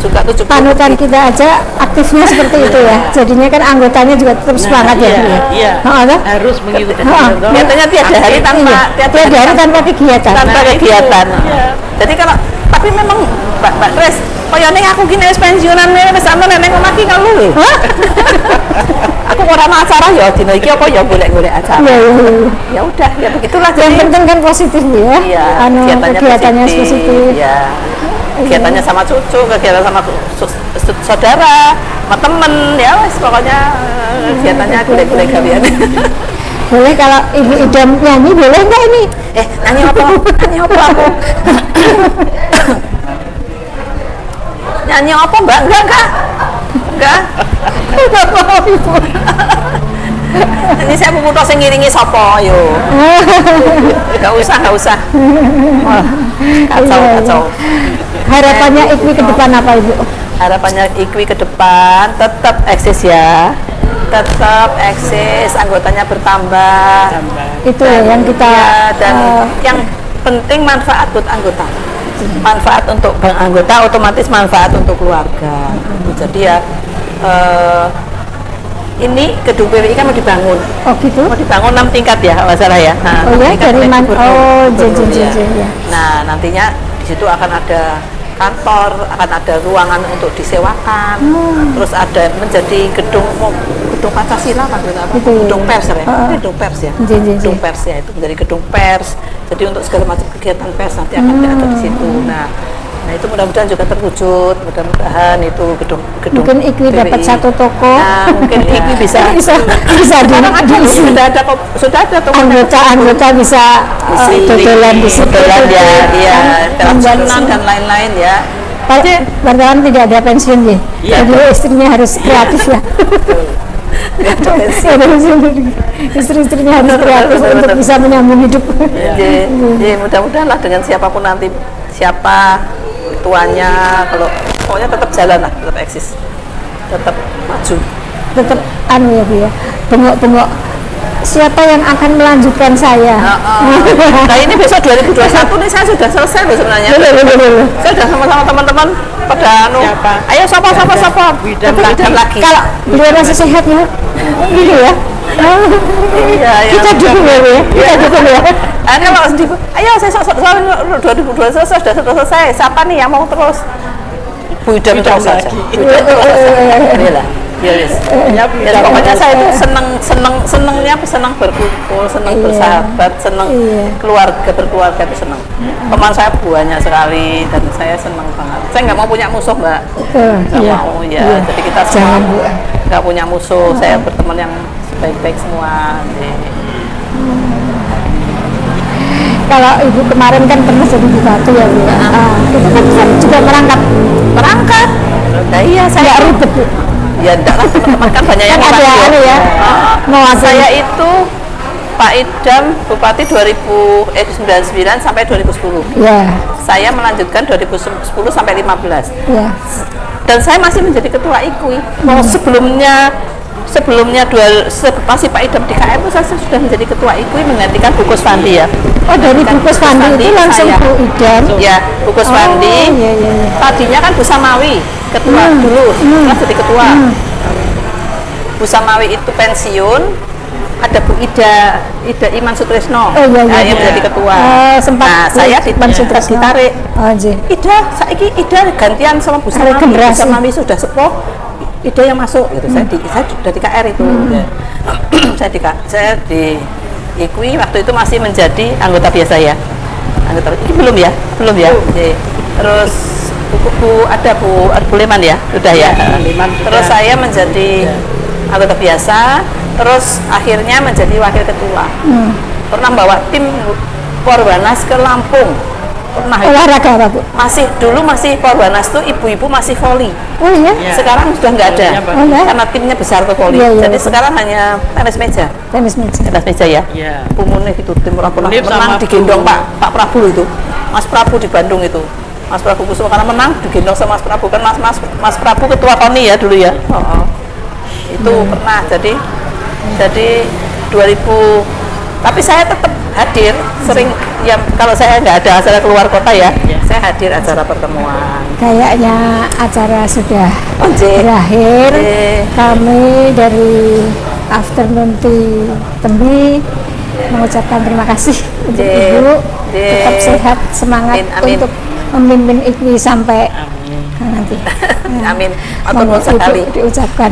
juga 70. Panutan kita aja aktifnya seperti itu ya. Jadinya kan anggotanya juga tetap semangat ya. Bu, ya? Iya. Oh, toh? Harus mengikuti Oh, Biasanya tiada hari tanpa tiada hari tanpa kegiatan. tanpa Nah, itu. kegiatan. Iya. Jadi kalau tapi memang Mbak Kres, kaya ning aku gini wis pensiunan wis sampe neneng omah ki ngeluh lho. Aku ora ana acara ya dina iki apa ya golek-golek acara. Iya, iya, iya. Ya udah, ya begitulah Yang jadi. penting kan positif Bu, ya. Iya, Kegiatannya positif. Ya. Kegiatannya sama cucu, kegiatan sama saudara, sama temen, ya wes pokoknya kegiatannya golek-golek gawean. Boleh kalau Ibu Idam nyanyi boleh nggak ini? Nyanyi apa? Nyanyi apa aku? Nyanyi apa Mbak? Enggak. Enggak mau Ibu. Ini saya puputo sing ngiringi sapa yo. Enggak usah. Wah, kacau. Harapannya Ikwi ke depan apa Ibu? Harapannya Ikwi ke depan tetap eksis ya. Tetap eksis, anggotanya bertambah. Itu yang kita Ya, dan yang penting manfaat buat anggota. Manfaat untuk anggota otomatis manfaat untuk keluarga. Jadi ya ini gedung PWI kan mau dibangun. oh gitu. Mau dibangun 6 tingkat ya, kalau nggak salah ya. Nah, Oh 6 ya, tingkat dari oleh mana? gubernur. Oh, Gubernur, jen, ya. Nah, nantinya di situ akan ada kantor, akan ada ruangan untuk disewakan. Terus ada menjadi gedung Pancasila kan gitu apa? Gitu, ya. Gedung pers ya. Gedung pers ya. Jen. Gedung pers ya, itu menjadi gedung pers. Jadi untuk segala macam kegiatan pers nanti akan ada di situ. Nah itu mudah-mudahan juga terwujud, mudah-mudahan itu gedung Mungkin Ikwi dapat PWI. satu toko. Nah, mungkin Ikwi bisa bisa sekarang ada diisi. sudah ada toko Anggota bisa dodolan di situ. dodolan ya, iya, Membuat kerajinan dan lain-lain ya. Wartawan tidak ada pensiun ya. Iya. Jadi istrinya harus kreatif ya. Nggak ada pensiun. Ada pensiun. Istri-istrinya harus kreatif betul. untuk bisa menyambung hidup. Ya, mudah-mudahan lah dengan siapapun nanti, siapa tuanya, kalau pokoknya tetap jalan lah, tetap eksis, tetap maju. Tetap ya Bu ya. Bengok-bengok siapa yang akan melanjutkan saya. Nah ini besok 2021 nih saya sudah selesai loh sebenarnya. Boleh. Saya sudah sama-sama teman-teman pada Siapa? ayo siapa. Widam Widam lagi. Kalau beliau masih sehat ya, gitu ya. Iya, Kita dukung ya, Bu ya. Kita dukung ya. Kalau ayo saya 2021 sudah selesai. Siapa nih yang mau terus? Bu Idam terus saja. Bu Idam terus saja. Iyalah. Ya wis. Ya pokoknya saya itu senang berkumpul, senang bersahabat, senang keluarga berkeluarga itu senang. Teman saya banyak sekali dan saya senang banget. Saya nggak mau punya musuh Mbak. Nggak mau ya. Jadi kita semua Jangan, Bu. nggak punya musuh. Saya berteman yang baik-baik semua. Kalau Ibu kemarin kan pernah jadi bupati ya Bu. Itu kan saya juga merangkap. Nah, iya saya Nggak ribet Bu. ya enggak lah teman-teman kan banyak yang Kan ada ngerayu. anu ya. Mewakili. Saya itu Pak Idam Bupati 99 sampai 2010. Ya, Saya melanjutkan 2010 sampai 15. ya. Dan saya masih menjadi ketua IKWI. Sebelumnya masih Pak Idam di KM itu saya sudah menjadi ketua IKWI menggantikan Bu Kusvandi ya. Oh dari Bu Kusvandi itu langsung saya. Bu Idam. Ya, Bu Kusvandi. Oh, iya. Tadinya kan Bu Samawi ketua dulu, setelah jadi ketua. Bu Samawi itu pensiun, ada Bu Ida Iman Sutrisno. Oh iya. Yang menjadi ketua. Sempat Nah, saya ditarik. Oh, Ji. Ida gantian sama Bu Samawi. Bu Regenerasi. Samawi sudah sepuh, Ida yang masuk gitu. Saya sudah di KR itu. Ya. saya di IKWI waktu itu masih menjadi anggota biasa ya. Ini belum ya. Oke. Terus Bu Leman ya, sudah ya. Terus saya menjadi anggota biasa, terus akhirnya menjadi wakil ketua. Pernah bawa tim Porwanas ke Lampung. Pernah itu. Olahraga apa Bu? Dulu masih Porwanas tuh ibu-ibu masih voli. Oh iya. Ya. Sekarang sudah nggak ada. Oh, ya? Karena timnya besar ke voli. Iya, Jadi betul. sekarang hanya tenis meja. Tenis meja. Tenis meja ya. Iya. Bu Munif itu tim pernah Munif menang sama digendong Pak Prabu itu. Mas Prabu di Bandung itu. Mas Prabu Kusuma karena menang digendong sama Mas Prabu kan Mas Prabu ketua KONI ya dulu ya. Itu pernah jadi 2000, tapi saya tetap hadir sering ya, kalau saya nggak ada acara keluar kota ya, saya hadir acara pertemuan. Kayaknya acara sudah Oke. berakhir. Oke. Kami dari Afternoon Tea Tembi mengucapkan terima kasih untuk Oke. Ibu. Oke. Tetap sehat, semangat Amin. untuk memimpin IKWI sampai nanti. Amin. Matur Monggo nuwun sekali. Ibu diucapkan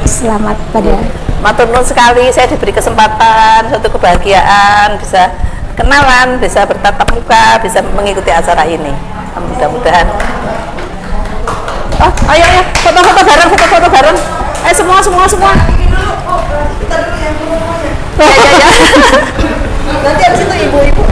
selamat pada Matur nuwun sekali, saya diberi kesempatan, suatu kebahagiaan bisa kenalan, bisa bertatap muka, bisa mengikuti acara ini. Mudah-mudahan. Oh, ayo foto-foto bareng, foto-foto bareng. Ayo semua. Ya. Nanti habis itu ibu-ibu